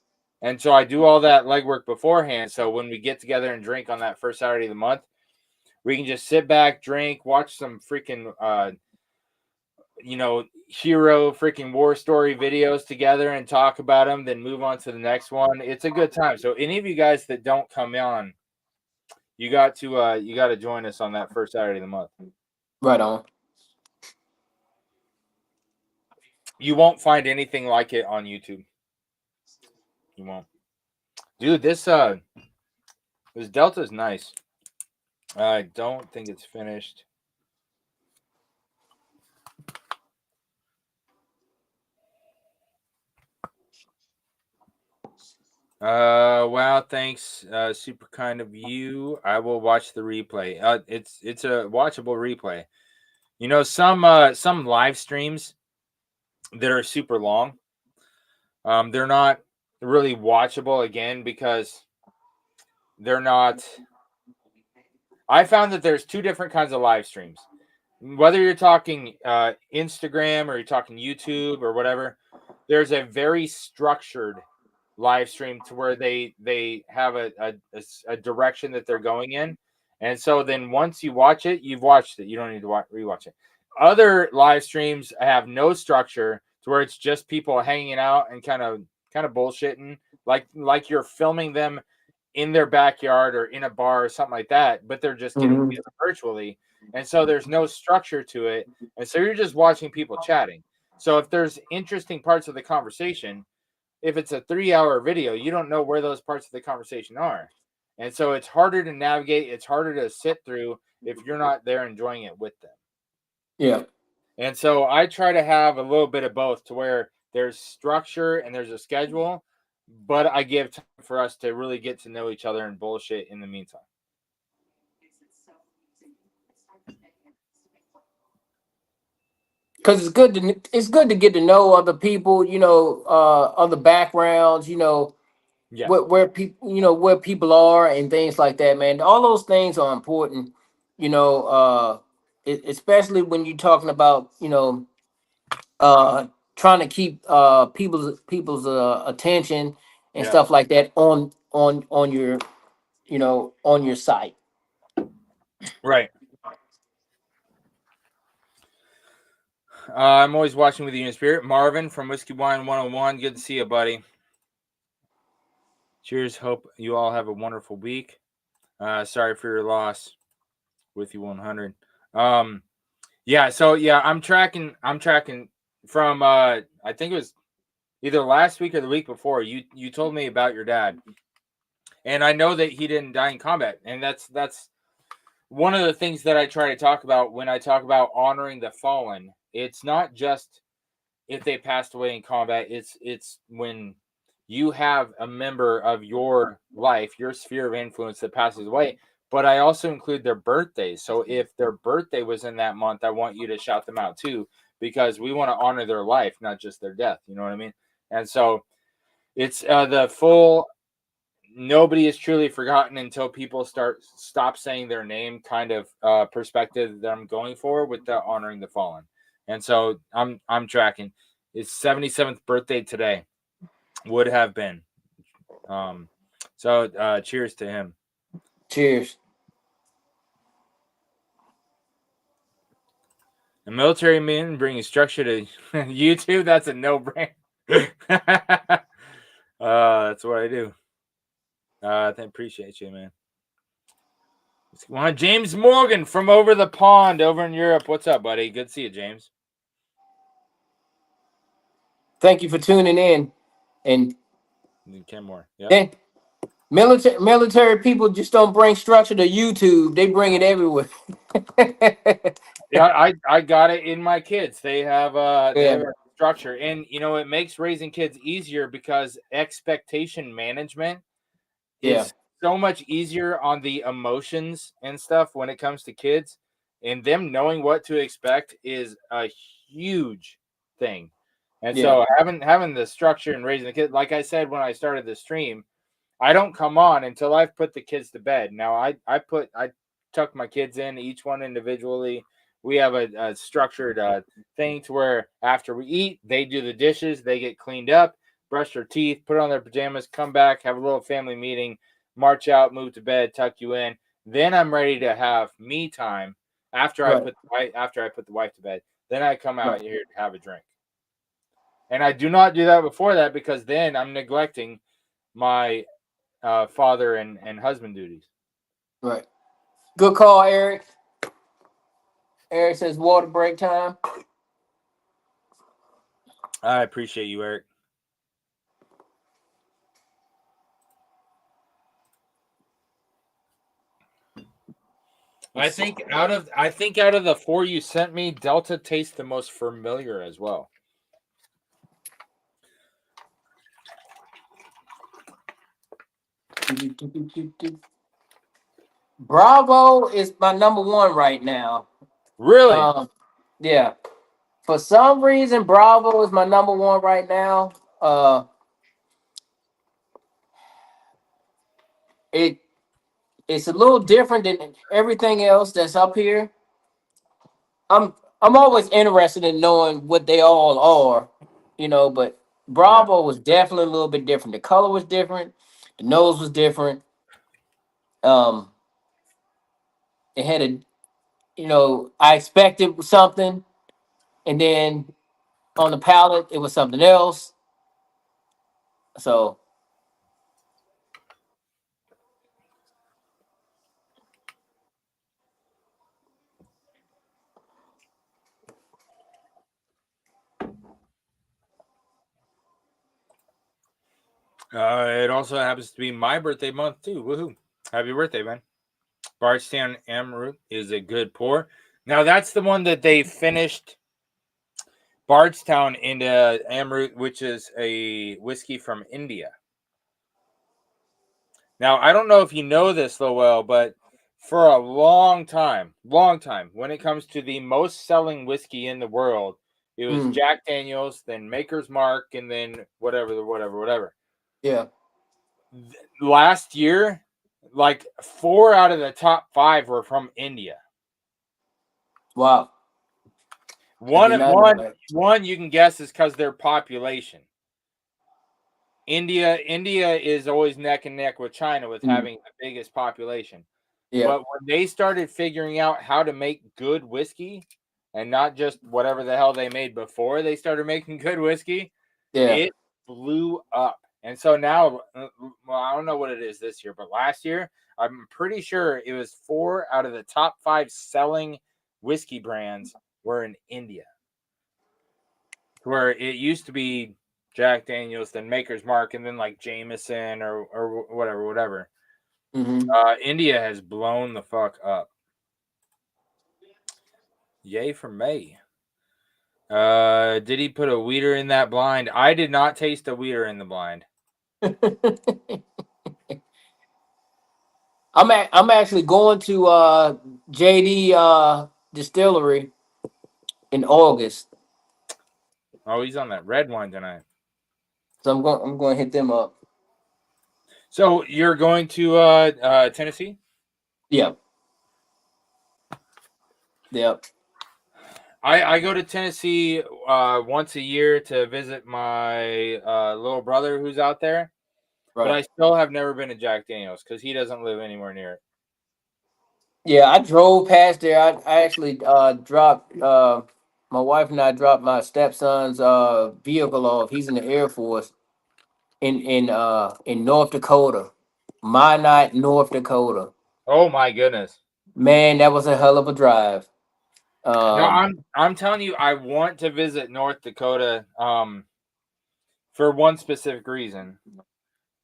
And so I do all that legwork beforehand. So when we get together and drink on that first Saturday of the month, We can just sit back, drink, watch some freaking hero freaking war story videos together and talk about them, then move on to the next one. It's a good time. So any of you guys that don't come on, you got to join us on that first Saturday of the month. Right on. You won't find anything like it on YouTube. You won't. Dude, this Delta is nice. I don't think it's finished. Wow, thanks. Super kind of you. I will watch the replay. It's a watchable replay. You know, some live streams that are super long, they're not really watchable again because they're not. I found that there's two different kinds of live streams. Whether you're talking Instagram or you're talking YouTube or whatever, there's a very structured live stream to where they have a direction that they're going in, and so then once you watch it, you've watched it. You don't need to rewatch it. Other live streams have no structure to where it's just people hanging out and kind of bullshitting, like you're filming them in their backyard or in a bar or something like that, but they're just getting together virtually. And so there's no structure to it. And so you're just watching people chatting. So if there's interesting parts of the conversation, if it's a 3-hour video, you don't know where those parts of the conversation are. And so it's harder to navigate. It's harder to sit through if you're not there enjoying it with them. Yeah. And so I try to have a little bit of both to where there's structure and there's a schedule, but I give time for us to really get to know each other and bullshit in the meantime. Because it's good to get to know other people, other backgrounds, Yeah. where people where people are and things like that, man. All those things are important, especially when you're talking about trying to keep people's attention and stuff like that on your on your site. Right. I'm always watching with you in spirit. Marvin from Whiskey Wine 101. Good to see you, buddy. Cheers. Hope you all have a wonderful week. Sorry for your loss. With you 100. Yeah. So yeah, I'm tracking from I think it was either last week or the week before. You told me about your dad, and I know that he didn't die in combat, and that's one of the things that I try to talk about when I talk about honoring the fallen. It's not just if they passed away in combat. It's when you have a member of your life, your sphere of influence that passes away. But I also include their birthdays. So if their birthday was in that month, I want you to shout them out too, because we want to honor their life, not just their death. You know what I mean? And so it's the full nobody is truly forgotten until people stop saying their name kind of perspective that I'm going for with the honoring the fallen. And so I'm tracking. His 77th birthday today would have been. So cheers to him. Cheers. A military man bringing structure to YouTube. That's a no-brainer. That's what I do. I appreciate you, man. James Morgan from over the pond over in Europe. What's up, buddy? Good to see you, James. Thank you for tuning in. And Ken Moore. Yeah. Then military people just don't bring structure to YouTube. They bring it everywhere. Yeah, I got it in my kids. They have structure, and it makes raising kids easier because expectation management is so much easier on the emotions and stuff when it comes to kids, and them knowing what to expect is a huge thing. And so having the structure and raising the kids, like I said when I started the stream, I don't come on until I've put the kids to bed. Now I tuck my kids in, each one individually. We have a structured thing to where after we eat, they do the dishes, they get cleaned up, brush their teeth, put on their pajamas, come back, have a little family meeting, march out, move to bed, tuck you in. Then I'm ready to have me time Right. after I put the wife to bed. Then I come out Right. here to have a drink. And I do not do that before that because then I'm neglecting my father and husband duties. Right. Good call, Eric. Eric says water break time. I appreciate you, Eric. I think out of the four you sent me, Delta tastes the most familiar as well. Bravo is my number one right now. Really? Um, yeah. For some reason, Bravo is my number one right now. It it's a little different than everything else that's up here. I'm I'm always interested in knowing what they all are, but Yeah. Bravo was definitely a little bit different. The color was different, the nose was different. Um, it had I expected something, and then on the palate, it was something else. So It also happens to be my birthday month too. Woohoo! Happy birthday, man. Bardstown Amroot is a good pour. Now that's the one that they finished Bardstown into Amroot, which is a whiskey from India. Now I don't know if you know this, Lowell, but for a long time, when it comes to the most selling whiskey in the world, it was mm, Jack Daniels, then Maker's Mark, and then whatever. yeah, Last year, like 4 out of the top 5 were from India. wow, I One, did not know one, that. one you can guess is because their population. India is always neck and neck with China with Mm, having the biggest population. yeah, But when they started figuring out how to make good whiskey and not just whatever the hell they made before they started making good whiskey, yeah, it blew up. And so now, well, I don't know what it is this year, but last year, I'm pretty sure it was 4 out of the top 5 selling whiskey brands were in India, where it used to be Jack Daniels, then Maker's Mark, and then like Jameson or whatever. hmm India has blown the fuck up. Yay for May. Did he put a weeder in that blind? I did not taste a weeder in the blind. I'm actually going to JD Distillery in August, Oh, he's on that red wine tonight. so I'm going to hit them up. So you're going to Tennessee? Yeah, yeah, I go to Tennessee once a year to visit my little brother who's out there, but right. I still have never been to Jack Daniels because he doesn't live anywhere near it. Yeah, I drove past there. I actually dropped my wife and I dropped my stepson's vehicle off. He's in the Air Force in North Dakota. Minot, North Dakota. Oh my goodness! Man, that was a hell of a drive. No, Um, I'm telling you, I want to visit North Dakota for one specific reason,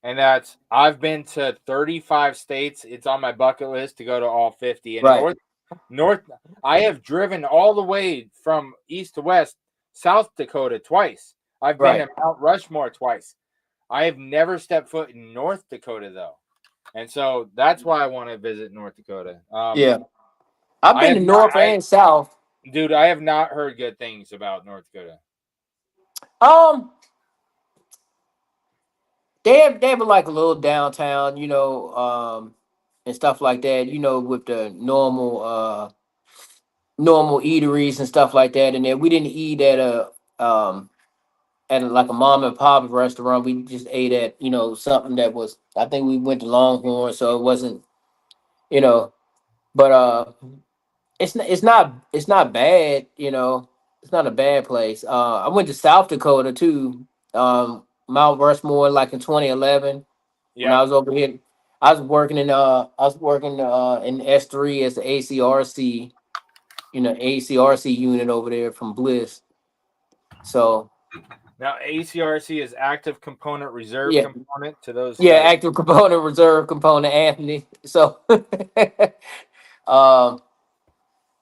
and that's I've been to 35 states. It's on my bucket list to go to all 50. And right, North, I have driven all the way from east to west, South Dakota twice. I've been right. to Mount Rushmore twice. I have never stepped foot in North Dakota though, and so that's why I want to visit North Dakota. Yeah, I've I been have to not, North and South. dude, I have not heard good things about North Dakota. Um, they have like a little downtown, and stuff like that. With the normal eateries and stuff like that. And then we didn't eat like a mom and pop restaurant. We just ate at something that was. I think we went to Longhorn, so you know. But it's not bad, you know. It's not a bad place. I went to South Dakota too. Mount Rushmore, like in 2011 when I Yep. was over here. I was working in S3 as the ACRC, ACRC unit over there from Bliss. So Now ACRC is active component reserve yeah, component to those. yeah, active component, reserve component, Anthony. So um,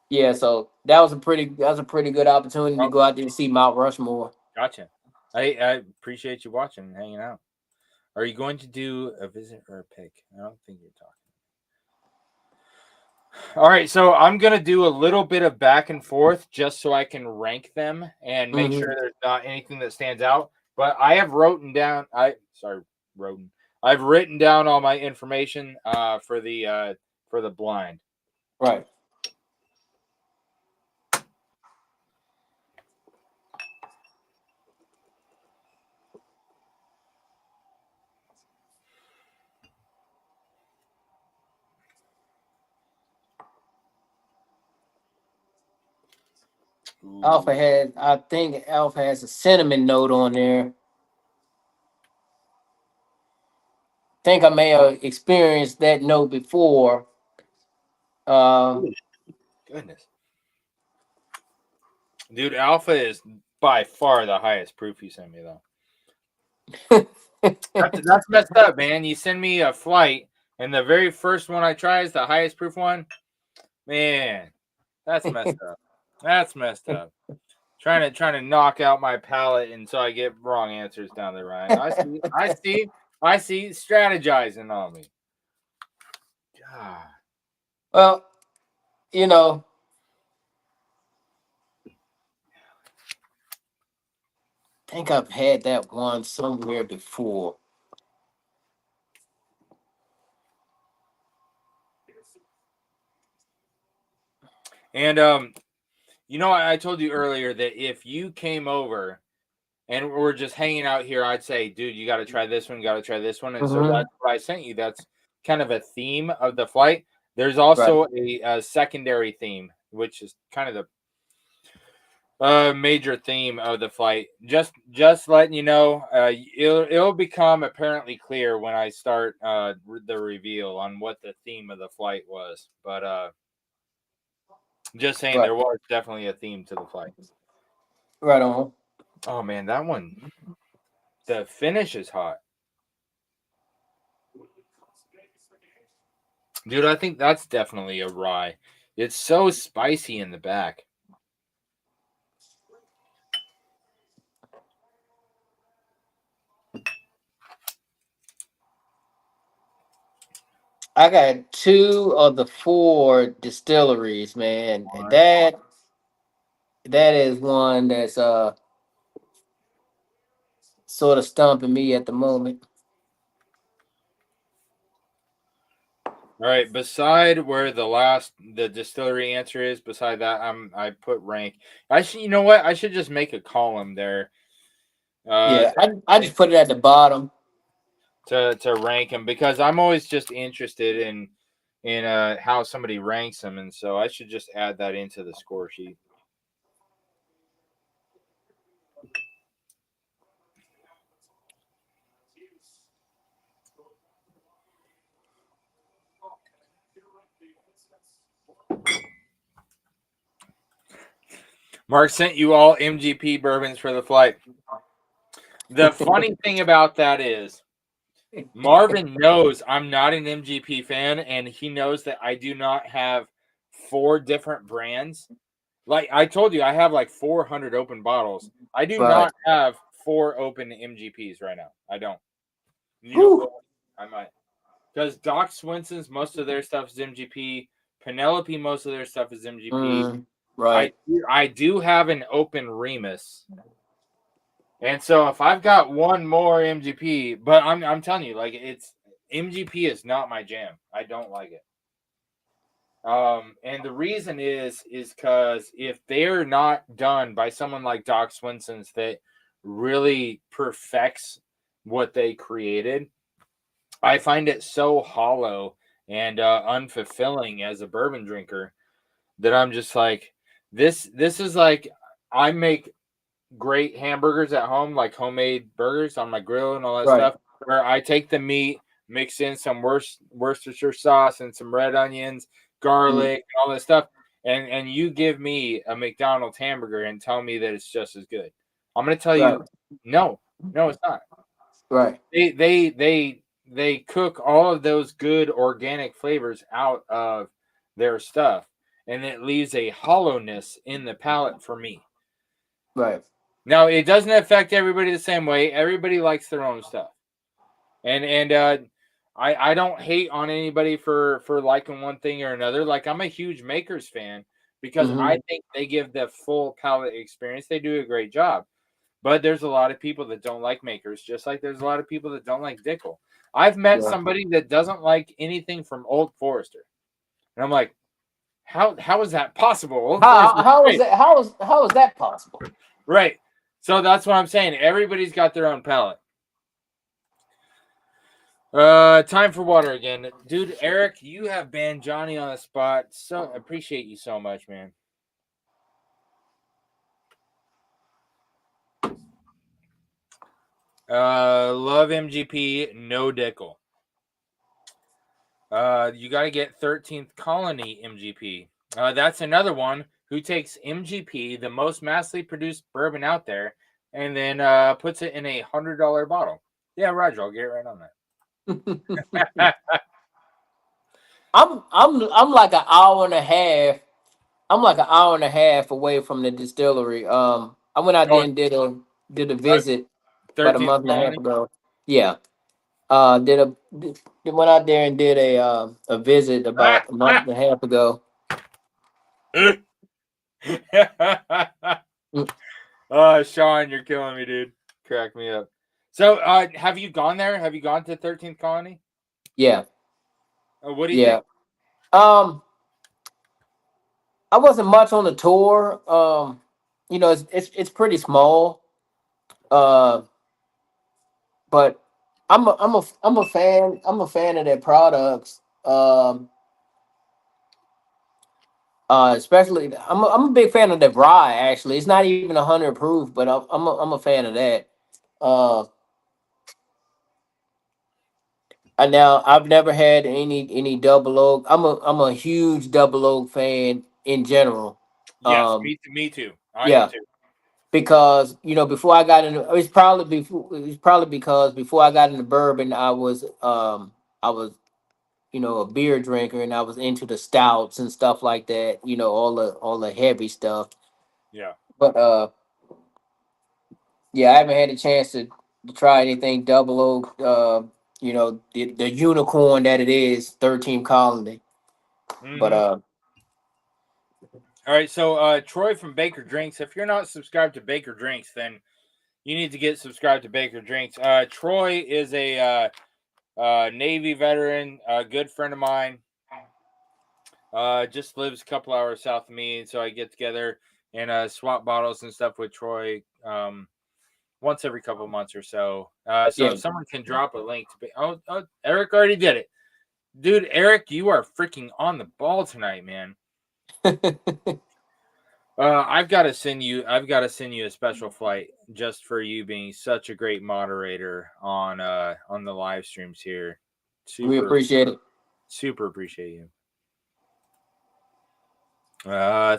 yeah, so that was a pretty good opportunity to Oh, go out there and see Mount Rushmore. gotcha. I appreciate you watching and hanging out. Are you going to do a visit or a pick? I don't think you're talking. All right, so I'm gonna do a little bit of back and forth just so I can rank them and make sure Hmm. there's not anything that stands out. But I have written down. Written. I've written down all my information for the blind. Right. Ooh, I think Alpha has a cinnamon note on there. Think I may have experienced that note before. Uh, goodness, dude, Alpha is by far the highest proof you sent me though. That's messed up, man. You send me a flight, and the very first one I try is the highest proof one. Man, that's messed up. That's messed up. Trying to knock out my palate, and so I get wrong answers down the line. I see. Strategizing on me. God. well, you know, think I've had that one somewhere before. And I told you earlier that if you came over and we're just hanging out here, I'd say, dude, you got to try this one, you got to try this one, and so Hmm. that's what I sent you. That's kind of a theme of the flight. There's Right. also a secondary theme, which is kind of the major theme of the flight. Just letting you know, it'll become apparently clear when I start the reveal on what the theme of the flight was. But just saying, Right. there was definitely a theme to the flight. Right on. Oh man, that one, the finish is hot, dude. I think that's definitely a rye. It's so spicy in the back. I got two of the four distilleries, man. All And right. that is one that's sort of stumping me at the moment. All right, beside where the distillery answer is, beside that, I put rank. I should, you know what? I should just make a column there, uh, Yeah, I just put it at the bottom. to rank them because I'm always just interested in how somebody ranks them, and so I should just add that into the score sheet. Mark sent you all MGP bourbons for the flight. The funny thing about that is Marvin knows I'm not an MGP fan, and he knows that I do not have four different brands. Like I told you, I have like 400 open bottles. I do Right. not have four open MGPs right now. I don't. You know Whew. what? I might. Because Doc Swenson's, most of their stuff is MGP. Penelope, most of their stuff is MGP. Mm, right. I do have an open Remus. And so if I've got one more MGP, but I'm telling you, like it's MGP is not my jam. I don't like it. And the reason is because if they're not done by someone like Doc Swenson's that really perfects what they created, I find it so hollow and unfulfilling as a bourbon drinker that I'm just like, this is like, I make great hamburgers at home, like homemade burgers on my grill and all that Right. stuff, where I take the meat, mix in some Worcestershire sauce and some red onions, Mm. garlic, and all this stuff, and you give me a McDonald's hamburger and tell me that it's just as good. I'm gonna tell Right. you, no, it's not. Right. They cook all of those good organic flavors out of their stuff, and it leaves a hollowness in the palate for me. Right. Now, it doesn't affect everybody the same way. Everybody likes their own stuff, and I don't hate on anybody for liking one thing or another. Like, I'm a huge Makers fan because Mm-hmm. I think they give the full palate experience. They do a great job. But there's a lot of people that don't like Makers, just like there's a lot of people that don't like Dickel. I've met Yeah. somebody that doesn't like anything from Old Forester, and I'm like, how is that possible? Old Forester, How is great, that? How is that possible? right? So that's what I'm saying. Everybody's got their own palate. Time for water again, dude. Eric, you have been Johnny on the spot. So appreciate you so much, man. Love MGP, no Dickel. You got to get 13th Colony MGP. That's another one who takes MGP, the most massively produced bourbon out there, and then puts it in a $100 bottle. Yeah, Roger, I'll get right on that. I'm like an hour and a half. I'm like an hour and a half away from the distillery. I went out Oh, there and did a visit about a 13th month and a half Colony. ago. Yeah. Went out there and did a visit about a month and a half ago. Mm. Oh, Sean, you're killing me, dude. Crack me up. So, have you gone there? Have you gone to 13th Colony? Yeah. What do you Yeah. think? Um, I wasn't much on the tour. It's pretty small. Uh, but I'm a fan. I'm a fan of their products. Especially I'm a big fan of the rye. Actually, it's not even 100 proof, but I'm a fan of that. Uh, and now I've never had any double oak. I'm a huge double oak fan in general. Yes, Um, me too. I am yeah, too. because before I got into it's probably because before I got into bourbon, I was a beer drinker, and I was into the stouts and stuff like that. All the heavy stuff. Yeah. But yeah, I haven't had a chance to try anything double oak. The unicorn that it is, 13 Colony. But Mm-hmm. All right, so Troy from Baker Drinks. If you're not subscribed to Baker Drinks, then you need to get subscribed to Baker Drinks. Troy is a Navy veteran, a good friend of mine. Just lives a couple hours south of me, and so I get together and swap bottles and stuff with Troy once every couple months or so. So yeah. if someone can drop a link to, Eric already did it, dude. Eric, you are freaking on the ball tonight, man. I've got to send you. I've got to send you a special flight just for you being such a great moderator on the live streams here. We Super, appreciate it. super appreciate you.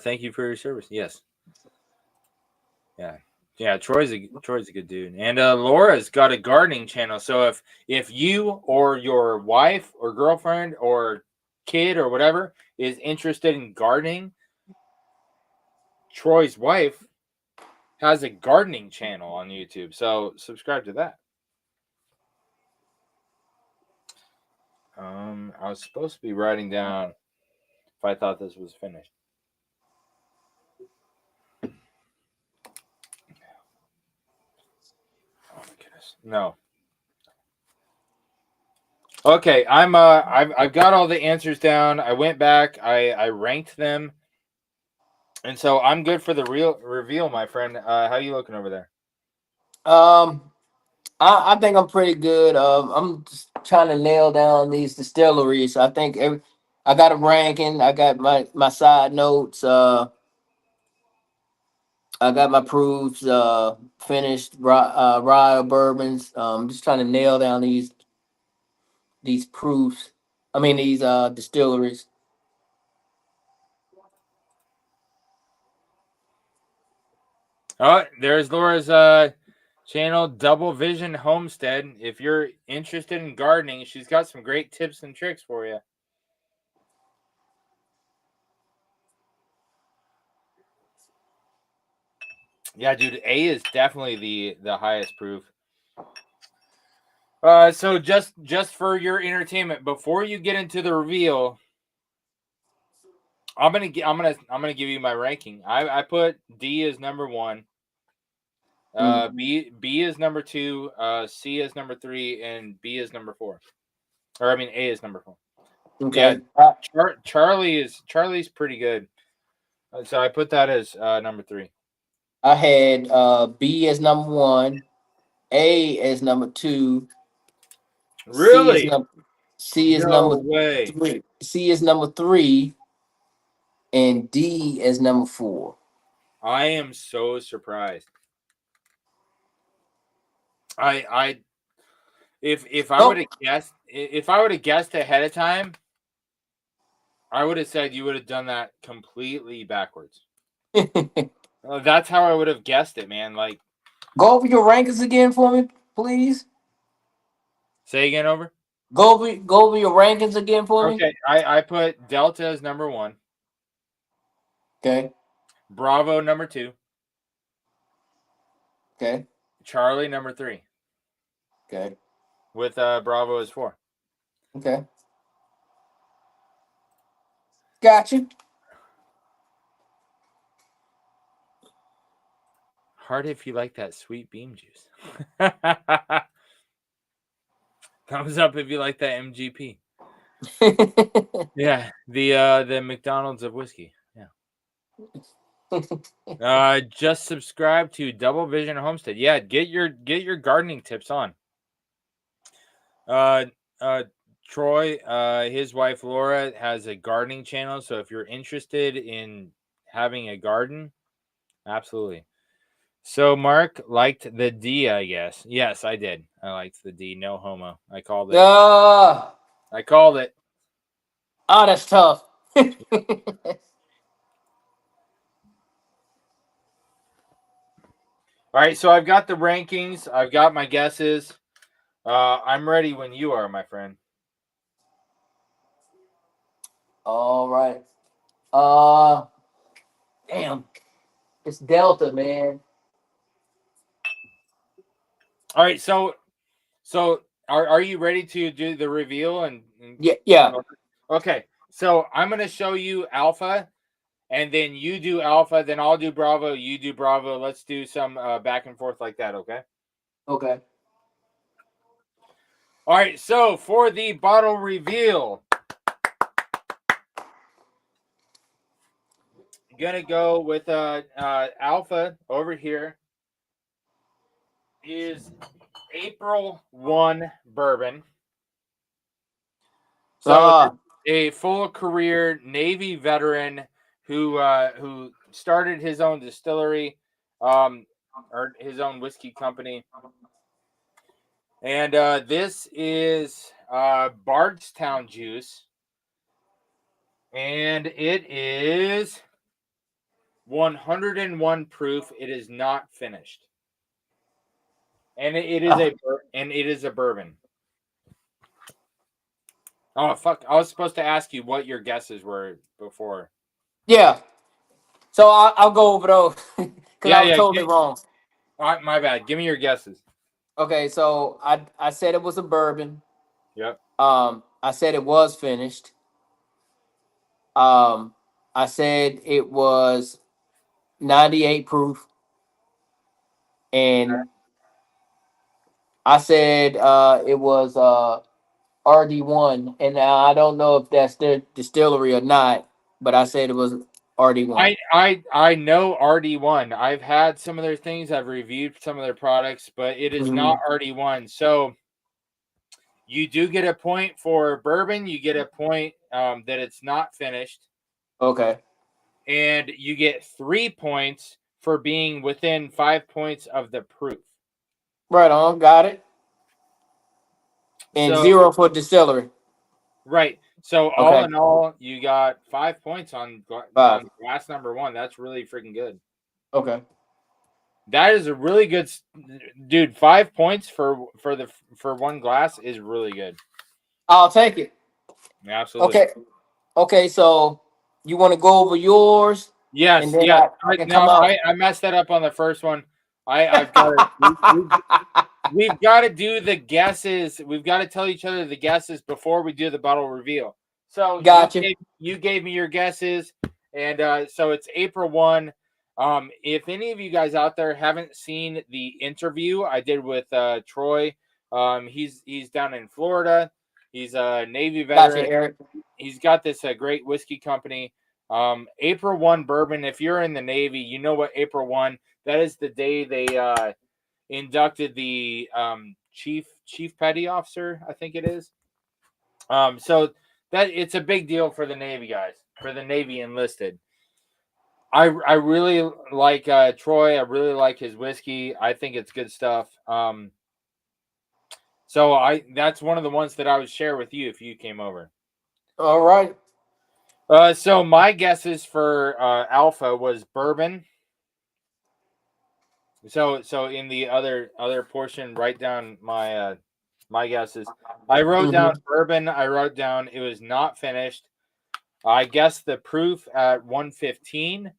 Thank you for your service. Yes, yeah. Troy's a good dude, and Laura's got a gardening channel. So if you or your wife or girlfriend or kid or whatever is interested in gardening, Troy's wife has a gardening channel on YouTube, so subscribe to that. I was supposed to be writing down if I thought this was finished. Oh my goodness, no. Okay, I've got all the answers down. I went back, I ranked them, and so I'm good for the real reveal, my friend. How you looking over there? Um, I think I'm pretty good. I'm just trying to nail down these distilleries. I think I got a ranking. I got my side notes. I got my proofs. Finished rye bourbons. Just trying to nail down these proofs. I mean these distilleries. Oh, there's Laura's channel, Double Vision Homestead. If you're interested in gardening, she's got some great tips and tricks for you. Yeah, dude, A is definitely the highest proof. So just for your entertainment, before you get into the reveal, I'm gonna give you my ranking. I put D as number 1, B is number 2, C is number 3, and B is number 4. Or I mean A is number 4. Yeah, Okay. Charlie's pretty good. So I put that as number 3. I had B as number 1, A as number 2, C is Really? number C is No number way. 3. C is number 3, and D as number 4. I am so surprised. I if I would Oh. have guessed if I would have guessed ahead of time, I would have said you would have done that completely backwards. That's how I would have guessed it, man. Like, Go over your rankings again for me, please. say again over. Go over your rankings again for me. Okay, I put Delta as number 1, Okay. Bravo number 2, Okay. Charlie number 3, Okay. with Bravo as 4. Okay. Gotcha. Hard if you like that sweet beam juice. Thumbs up if you like that MGP. Yeah, the McDonald's of whiskey. Yeah. Just subscribe to Double Vision Homestead. Yeah, get your gardening tips on. Uh, Troy, his wife Laura has a gardening channel. So if you're interested in having a garden, absolutely. So Mark liked the D, I guess. Yes, I did. I liked the D. No homo. I called it. Ah. I called it. Oh, that's tough. All right, so I've got the rankings. I've got my guesses. I'm ready when you are, my friend. All right. Damn. It's Delta, man. All right, so are you ready to do the reveal and Yeah. Yeah. okay. So I'm gonna show you Alpha, and then you do Alpha, then I'll do Bravo, you do Bravo. Let's do some back and forth like that, okay? Okay. All right, so for the bottle reveal, gonna go with Alpha over here is April 1 bourbon. So Ah. a full career Navy veteran who started his own distillery, or his own whiskey company, and this is Bardstown juice, and it is 101 proof. It is not finished, and it is a bourbon. Oh fuck! I was supposed to ask you what your guesses were before. Yeah. So I'll go over those because I Yeah, was yeah. totally wrong. My bad. Give me your guesses. Okay. So I said it was a bourbon. Yep. I said it was finished. Um, I said it was 98 proof, and I said it was RD1, and I don't know if that's their distillery or not, but I said it was RD1. I know RD1. I've had some of their things. I've reviewed some of their products, but it is not RD1. So you do get a point for bourbon. You get a point that it's not finished. Okay. And you get 3 points for being within 5 points of the proof. Right on. Got it. And So 0 for distillery. right. So all Okay. in all, you got 5 points on 5. glass number 1. That's really freaking good. Okay. That is a really good, dude. 5 points for one glass is really good. I'll take it. Absolutely. Okay. Okay. So you want to go over yours, and Yes. then Yes. I can No, come out. I messed that up on the first one. I've got it. We've got to do the guesses. We've got to tell each other the guesses before we do the bottle reveal. So Gotcha. you gave me your guesses, and so it's April 1. If any of you guys out there haven't seen the interview I did with Troy, he's down in Florida. He's a Navy Gotcha, veteran. Eric. He's got this great whiskey company. April 1 bourbon. If you're in the Navy, you know what April 1. That is the day they inducted the chief petty officer, I think it is. So that it's a big deal for the Navy guys, for the Navy enlisted. I really like Troy. I really like his whiskey. I think it's good stuff. So that's one of the ones that I would share with you if you came over. All right. So my guesses for Alpha was bourbon. So in the other portion, write down my my guesses. I wrote down bourbon. I wrote down it was not finished. I guessed the proof at 115,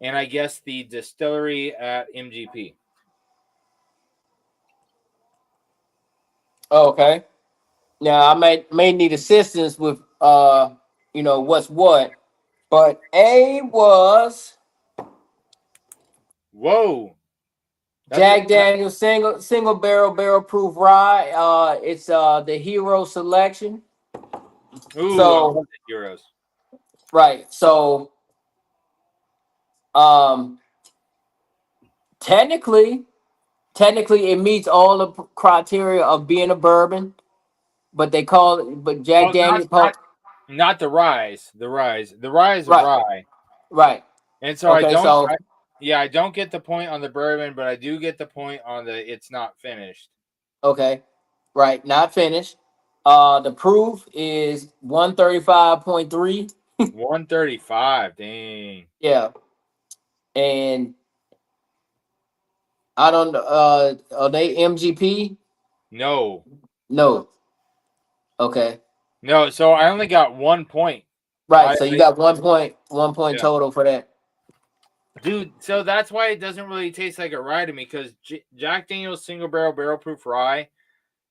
and I guessed the distillery at MGP. Okay. Now I may need assistance with what's what, but A was Whoa, Jack Daniel's single barrel proof rye. It's the Hero Selection. ooh, I So love the Heroes. right. So um technically it meets all the criteria of being a bourbon, but Jack Well, Daniel called not the rise. The rise is right. rye. Right. And so Okay, so I don't get the point on the bourbon, but I do get the point on the it's not finished. okay. Right, not finished. The proof is 135.3. 135. Dang. Yeah. And I don't are they MGP? No. No. Okay. No, so I only got 1 point. Right. So you got 1 point Yeah. total for that. Dude, so that's why it doesn't really taste like a rye to me, because Jack Daniel's single barrel proof rye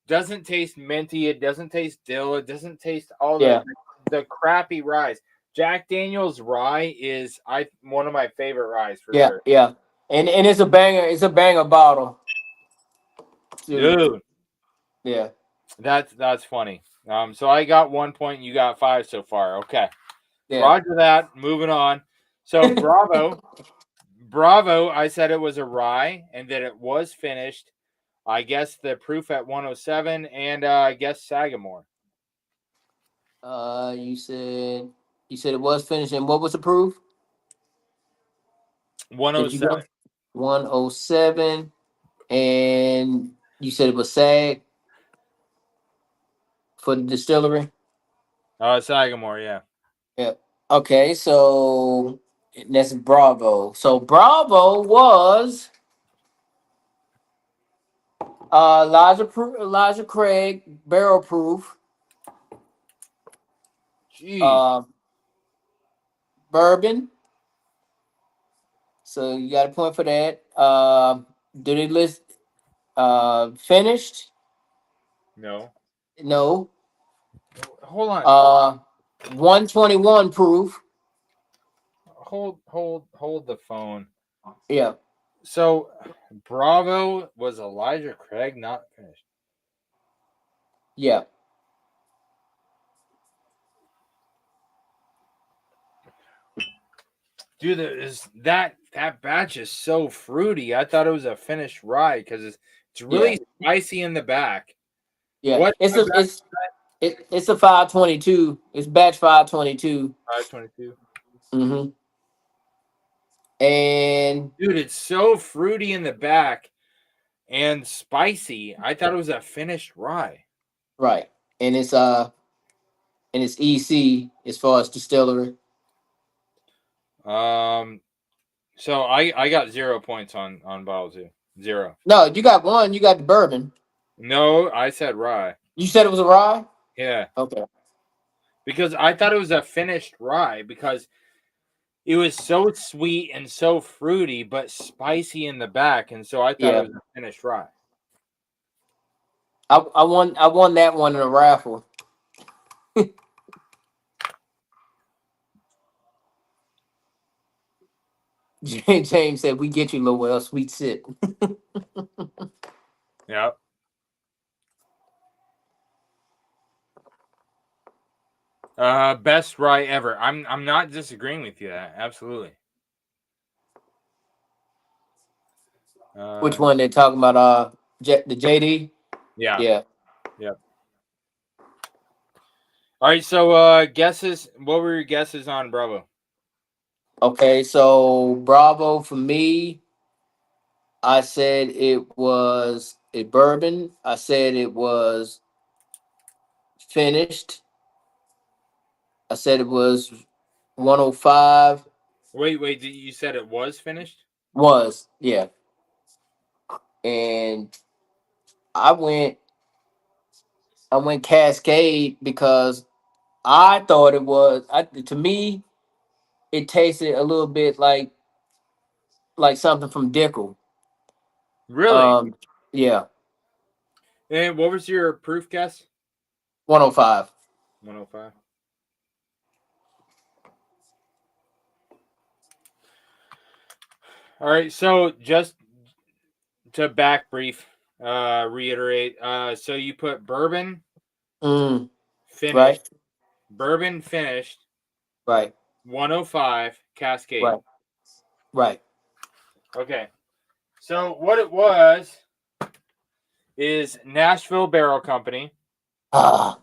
doesn't taste minty. It doesn't taste dill. It doesn't taste all the crappy ryes. Jack Daniel's rye is one of my favorite ryes for sure. Yeah. And it's a banger. It's a banger bottle. Dude, Yeah. that's funny. So I got 1 point. You got 5 so far. Okay. Yeah. Roger that. Moving on. So Bravo. I said it was a rye and that it was finished. I guess the proof at 107, and I guess Sagamore. You said it was finished, and what was the proof? 107. 107, and you said it was SAG for the distillery. Sagamore, yeah. Yeah. Okay, so that's Bravo. So Bravo was Elijah Craig barrel proof. Jeez. Bourbon. So you got a point for that. Did it list finished? No. No. Hold on. 121 proof. Hold the phone. Yeah. So Bravo was Elijah Craig not finished. Yeah. Dude, that batch is so fruity. I thought it was a finished rye because it's Yeah, really spicy in the back. yeah. What It's a batch? it's a 522. It's batch 522. 522. Mm-hmm. And Dude, it's so fruity in the back and spicy. I thought it was a finished rye. right, and it's EC as far as distillery. Um, so I got 0 points on bottle two. Zero. No, you got one. You got the bourbon. No, I said rye. You said it was a rye. Yeah, Okay. because I thought it was a finished rye because it was so sweet and so fruity, but spicy in the back, and so I thought it Yeah, was a finished rye. I won that one in a raffle. James said, "We get you, Lowell. Sweet sip." Yeah. Best rye ever. I'm not disagreeing with you. That absolutely. Which Uh, one they talking about? The JD. yeah, Yeah. yeah. All right. So, guesses. What were your guesses on Bravo? Okay. So Bravo for me. I said it was a bourbon. I said it was finished. I said it was 105. Wait. You said it was finished? Was, yeah. And I went I went Cascade because I thought it was. To me, it tasted a little bit like something from Dickel. Really? Um, yeah, And what was your proof guess? 105. 105. All right. So just to back brief, reiterate. So you put bourbon Mm, right, finished, bourbon finished, right, 105 Cascade. right, right. Okay. So what it was is Nashville Barrel Company. Ah,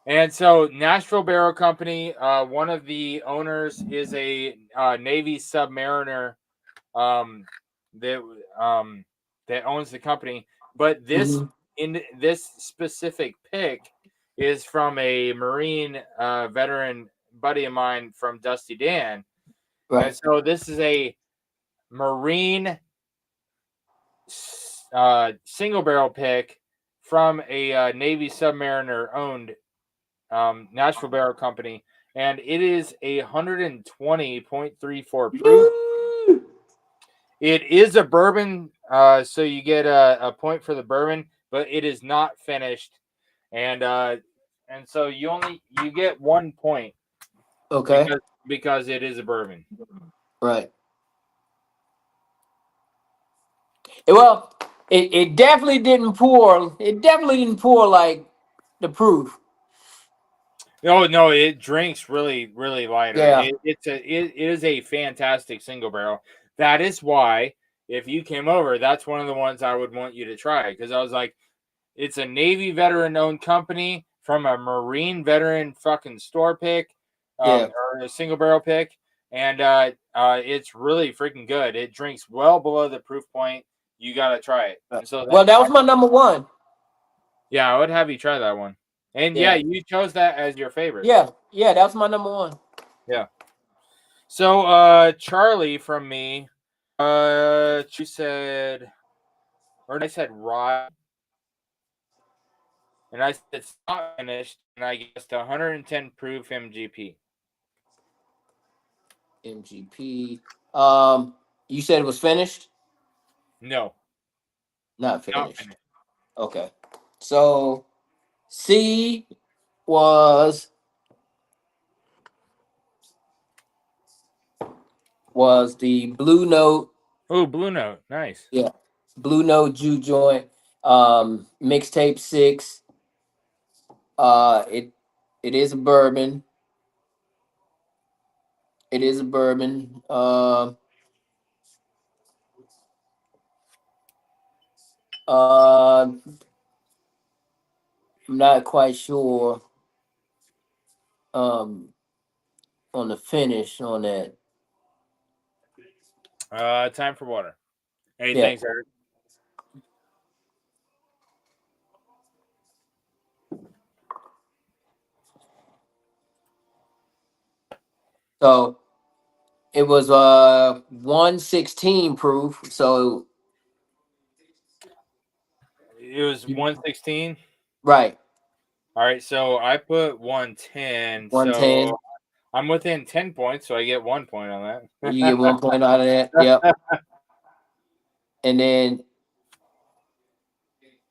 And so Nashville Barrel Company, one of the owners is a Navy submariner um, that that owns the company. But mhm, this specific pick is from a Marine veteran buddy of mine from Dusty Dan, and right. so this is a Marine single barrel pick from a Navy submariner owned Nashville Barrel Company, and it is 120.34 proof. Woo! It is a bourbon, so you get a point for the bourbon, but it is not finished, and so you get 1 point Okay, because it is a bourbon. right. Well, it definitely didn't pour. It definitely didn't pour like the proof. No, no, it drinks really lighter. Yeah, It is a fantastic single barrel. That is why if you came over, that's one of the ones I would want you to try because I was like, it's a Navy veteran owned company from a Marine veteran fucking store pick, yeah. or a single barrel pick, and it's really freaking good. It drinks well below the proof point. You gotta try it. And so Well, that was my number one. yeah, I would have you try that one. And yeah, Yeah, you chose that as your favorite. yeah. That was my number one. Yeah. So Charlie from me, she said, or I said rye, and I said it's not finished, and I guessed 110 proof MGP. MGP. You said it was finished? No, Not not finished. finished. Okay. So C was the Blue Note. Oh, Blue Note, nice. Yeah. Blue Note Juke Joint. Mixtape 6. It is a bourbon. It is a bourbon. I'm not quite sure um, on the finish on that. Time for water. Hey, Yeah. thanks, Eric. So it was 116 proof. So It was 116. right, All right, so I put 110. 110. So I'm within 10 points, so I get 1 point on You get that. 1 point out of that. Yep. And then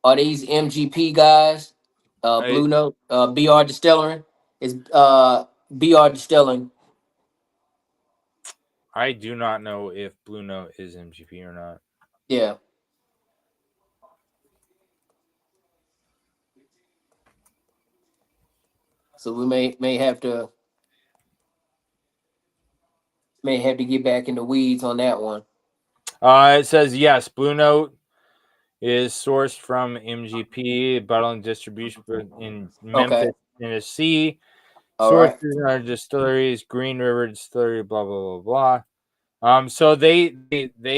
are these MGP guys? I, Blue Note, BR Distilling is BR Distilling. I do not know if Blue Note is MGP or not. Yeah. So we may have to get back in the weeds on that one. It says yes, Blue Note is sourced from MGP, bottling distribution in Okay. Memphis, Tennessee. All right. Sources are distilleries, Green River Distillery, blah blah blah blah. So they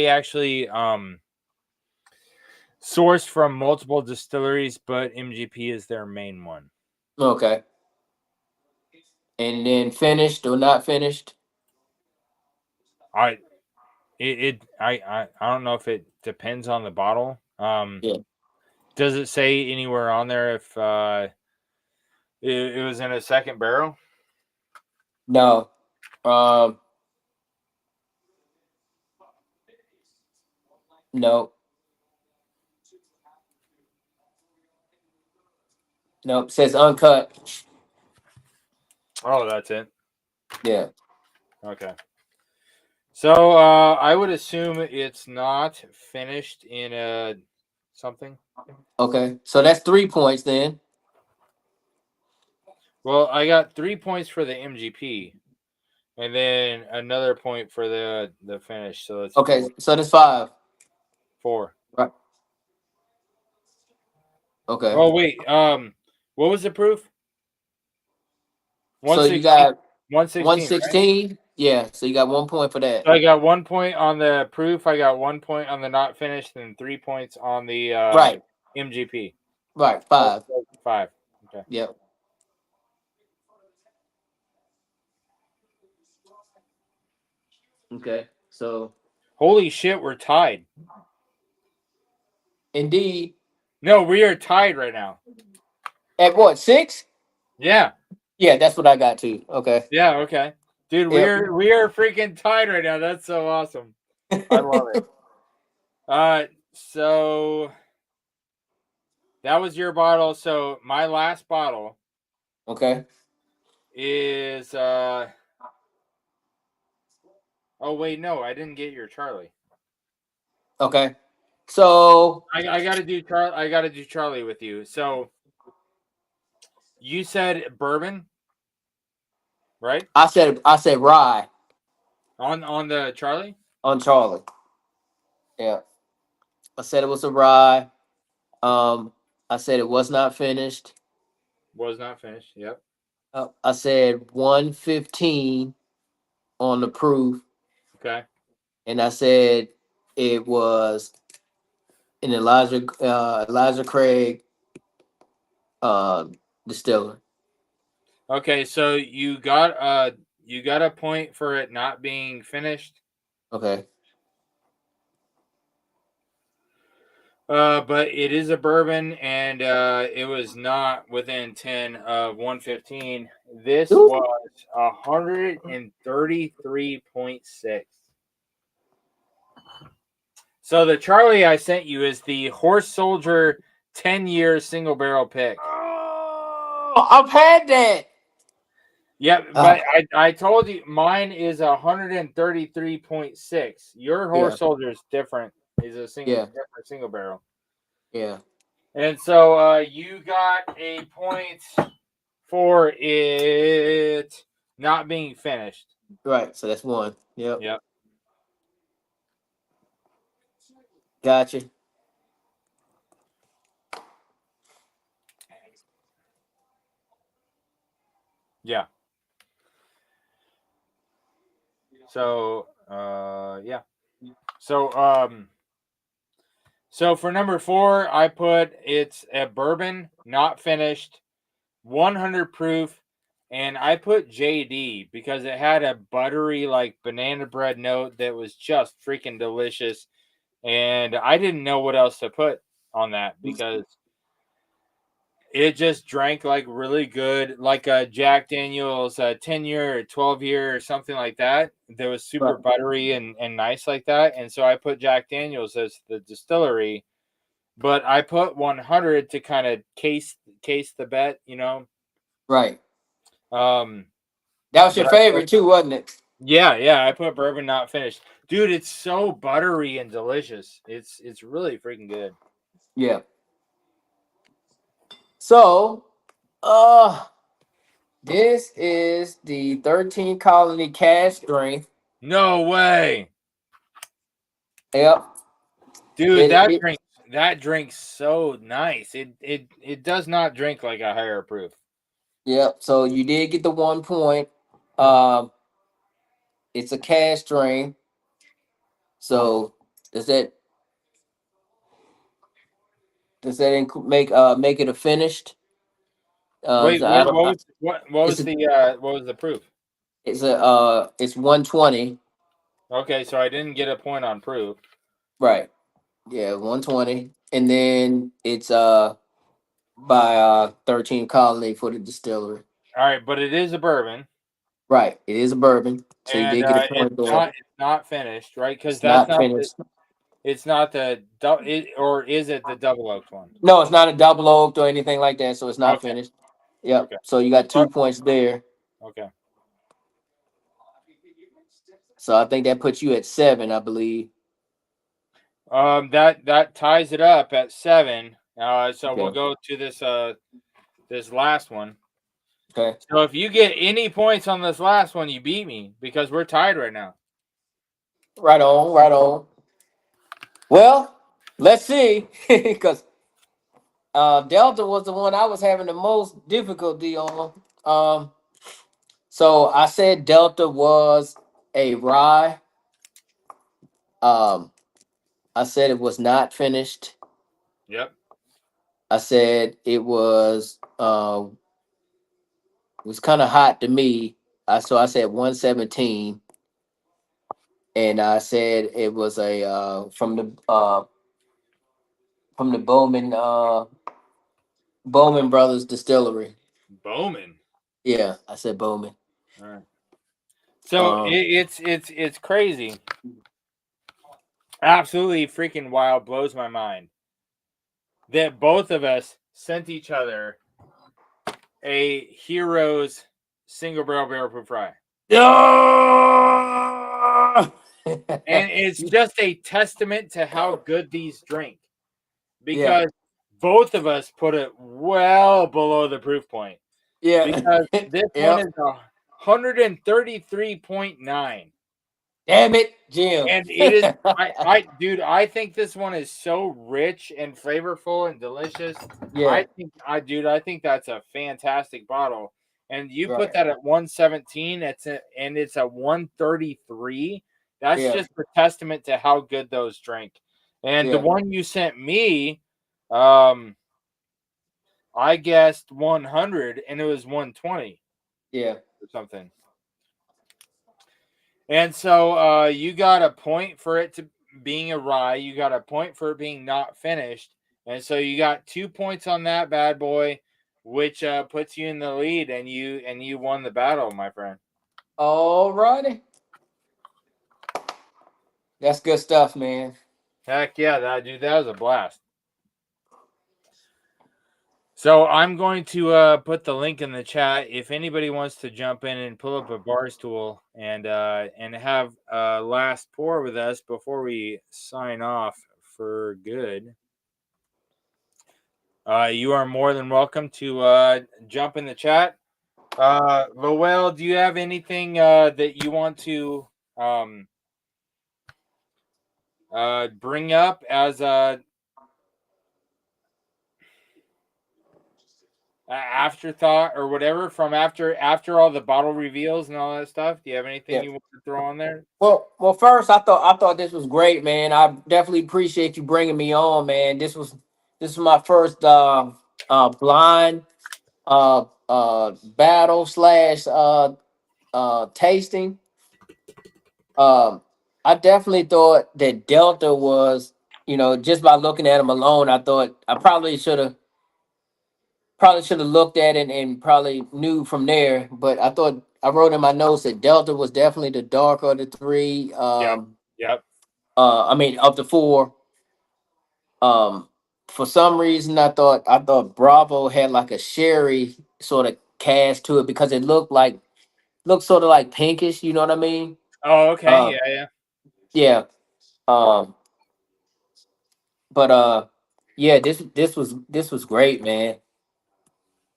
actually sourced from multiple distilleries, but MGP is their main one. Okay. And then finished or not finished? I I don't know if it depends on the bottle. Yeah. Does it say anywhere on there if it was in a second barrel? No. Um. No. Nope. Says uncut. Oh, that's it. Yeah. Okay. So I would assume it's not finished in a something. Okay. So that's 3 points then. Well, I got 3 points for the MGP, and then another point for the finish. So it's Okay. four. So that's 5. Four. Right. Okay. Oh wait. What was the proof? So you 116. got 116, right? 116. Yeah. So you got 1 point for that. So I got 1 point on the proof. I got 1 point on the not finished, and 3 points on the Right. MGP. Right. So 5. five. Okay. Yep. Okay. So Holy shit, we're tied. indeed. No, we are tied right now. At what, 6? Yeah. Yeah, that's what I got too. Okay. Yeah. Okay. Dude, Yep. we are freaking tied right now. That's so awesome. I love it. So that was your bottle. So my last bottle Okay. is oh wait, no, I didn't get your Charlie. Okay. So I gotta do Charlie with you. So you said bourbon, right? I said rye On the Charlie? on Charlie. Yeah. I said it was a rye. Um, I said it was not finished. Was not finished. Yep. I said 115 on the proof, Okay. and I said it was an Elijah Craig um distiller. Okay, so you got a point for it not being finished. Okay. But it is a bourbon, and it was not within 10 of 115. This Ooh. was 133.6. So the Charlie I sent you is the Horse Soldier 10-year single barrel pick. Oh, I've had that. Yeah, Uh, but I told you mine is 133.6. Your yeah, Horse Soldier is different. Is a yeah, different single barrel. yeah. And so you got a point for it not being finished. Right. So that's one. Yep. Yep. Gotcha. Yeah. So yeah. So for number 4, I put it's a bourbon, not finished, 100 proof, and I put JD because it had a buttery like banana bread note that was just freaking delicious, and I didn't know what else to put on that because it just drank like really good, like a Jack Daniel's 10-year or 12-year or something like that. That was super Right. buttery and nice like that. And so I put Jack Daniel's as the distillery, but I put 100 to kind of case the bet, you know. Right. Um, That was your but I put, favorite too, wasn't it? yeah, I put bourbon not finished. Dude, it's so buttery and delicious. It's really freaking good. Yeah. So, uh, this is the 13 Colony Cash Strength. No way. Yep. Dude, It, it that drink's so nice. It does not drink like a higher proof. Yep. So you did get the 1 point. Um, it's a cash strength. So does that make it a finished? Wait, So I don't. what It's a what was the proof? it's 120. Okay, so I didn't get a point on proof. Right. Yeah, 120. And then it's by 13 Colony for the distillery. All right, but it is a bourbon, Right. It is a bourbon. So you and did get a point there. it's not finished, right? Because It's not finished. it's not or is it the double oaked one? No, it's not a double oaked or anything like that, so it's not Okay, finished. Yep. okay, So you got Uh, 2 points there. okay. So I think that puts you at 7, I believe. That ties it up at 7. So we'll Okay. go to this last one. Okay. So if you get any points on this last one, you beat me because we're tied right now. Right on, right on. Well, let's see. Because Delta was the one I was having the most difficulty on. So I said Delta was a rye. Um, I said it was not finished. Yep. I said was kind of hot to me. I said 117, and I said it was a from the Bowman Brothers Distillery. Bowman. Yeah, I said Bowman. All right. So Um, it's crazy. Absolutely freaking wild. Blows my mind that both of us sent each other a Heroes single barrel proof rye. yeah, And it's just a testament to how good these drink yeah, because both of us put it well below the proof point yeah, because this one yep. is 133.9. Damn it, Jim. And it is, dude, I think this one is so rich and flavorful and delicious. Yeah, I think that's a fantastic bottle. And you put right. that at 117, and it's a 133. That's Yeah, just a testament to how good those drink. And the yeah, one you sent me, um, I guessed 100, and it was 120 yeah, or something. And so you got a point for it to being a rye. You got a point for it being not finished. And so you got 2 points on that bad boy, which puts you in the lead, and you won the battle, my friend. all righty. That's good stuff, man. Heck yeah, that was a blast. So I'm going to put the link in the chat if anybody wants to jump in and pull up a bar stool and have a last pour with us before we sign off for good. You are more than welcome to jump in the chat. Lowell, do you have anything that you want to um bring up as a afterthought or whatever from after all the bottle reveals and all that stuff? Do you have anything Yeah. you want to throw on there? Well, first I thought this was great, man. I definitely appreciate you bringing me on, man. This was my first blind battle slash tasting. Um, I definitely thought that Delta was, just by looking at them alone, I thought I probably should have looked at it and probably knew from there. But I thought I wrote in my notes that Delta was definitely the darker of the three. Yep. Yep. I mean, of the four. Um, for some reason, I thought Bravo had like a sherry sort of cast to it because it looked sort of like pinkish. You know what I mean? Oh, okay. Uh, Yeah, yeah. yeah. Um, but yeah, this was great, man.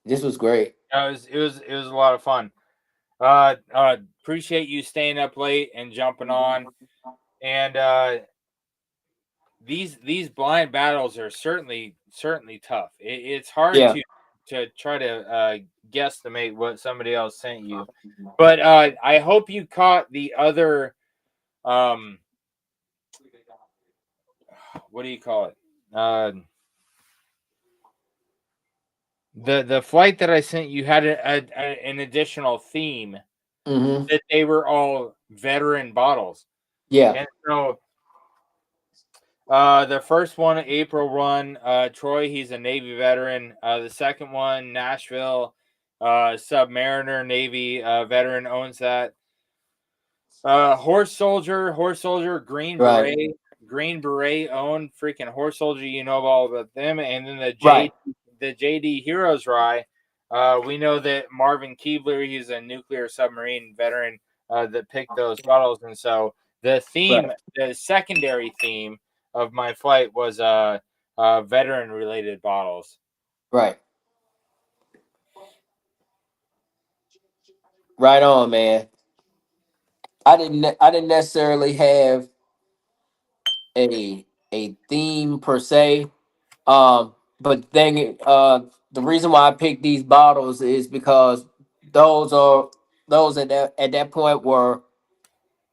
This was great. It was a lot of fun. Appreciate you staying up late and jumping on. And these blind battles are certainly tough. It's hard Yeah. to try to guesstimate what somebody else sent you, but I hope you caught the other what do you call it? The flight that I sent you had an additional theme Mm-hmm. that they were all veteran bottles, Yeah. and so the first one, April run, Troy, he's a Navy veteran. The second one, Nashville, Submariner, Navy veteran, owns that. Horse Soldier, Right. Green Beret owned freaking Horse Soldier. You know all about them, and then Right. The JD Heroes Rye. We know that Marvin Keebler, he's a nuclear submarine veteran that picked those bottles, and so Right. the secondary theme of my flight was veteran related bottles. Right. Right on, man. I didn't necessarily have a theme per se. But the reason why I picked these bottles is because those are those at that point were,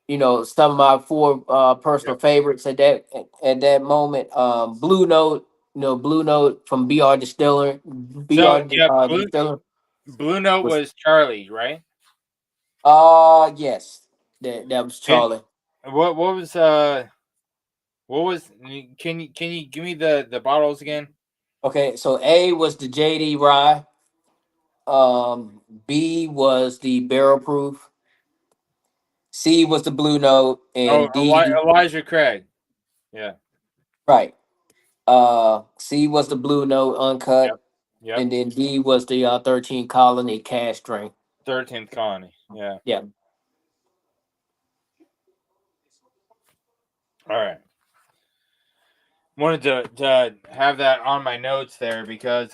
some of my four personal Yep. favorites at that moment. Blue Note from BR Distiller, So yeah, Distiller Blue Note was was Charlie, right? yes, that was And Charlie. what was what was? Can you give me the bottles again? Okay, so A was the JD Rye. B was the barrel proof. C was the blue note, Oh, and D, Elijah Craig. Yeah. right. C was the blue note Yep. uncut, Yep. and then D was the 13 colony cash strength. 13th colony. Yeah. Yeah. All right. Wanted to have that on my notes there because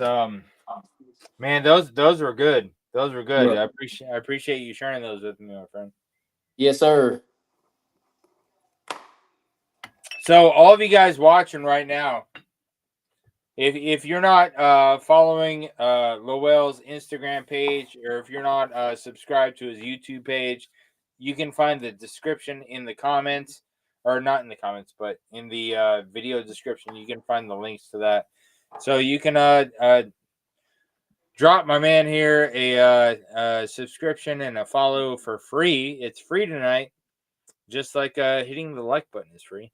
man, those were good. Those were good. Yeah. I appreciate you sharing those with me, my friend. Yes, sir. So all of you guys watching right now, if you're not following Lowell's Instagram page, or if you're not subscribed to his YouTube page, you can find the description in the comments, or not in the comments, but in the video description. You can find the links to that, so you can drop my man here a subscription and a follow for free. It's free tonight, just like hitting the like button is free.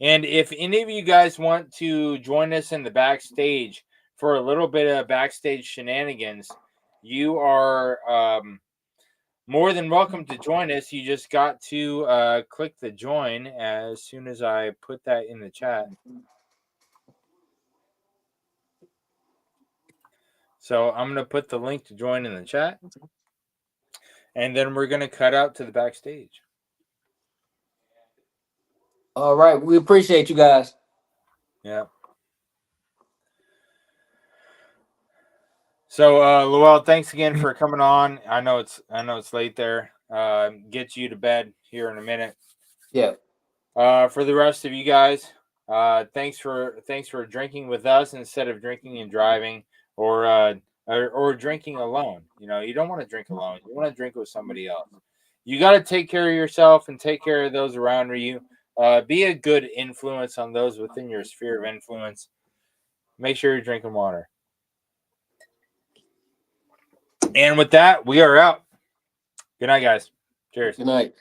And if any of you guys want to join us in the backstage for a little bit of backstage shenanigans, you are more than welcome to join us. You just got to click the join as soon as I put that in the chat. So I'm going to put the link to join in the chat, and then we're going to cut out to the backstage. All right. We appreciate you guys. Yeah. So, Lowell, thanks again for coming on. I know it's late there. Get you to bed here in a minute. Yeah. For the rest of you guys, thanks for drinking with us instead of drinking and driving or drinking alone. You know, you don't want to drink alone. You want to drink with somebody else. You got to take care of yourself and take care of those around you. Be a good influence on those within your sphere of influence. Make sure you're drinking water. And with that, we are out. Good night, guys. Cheers. Good night.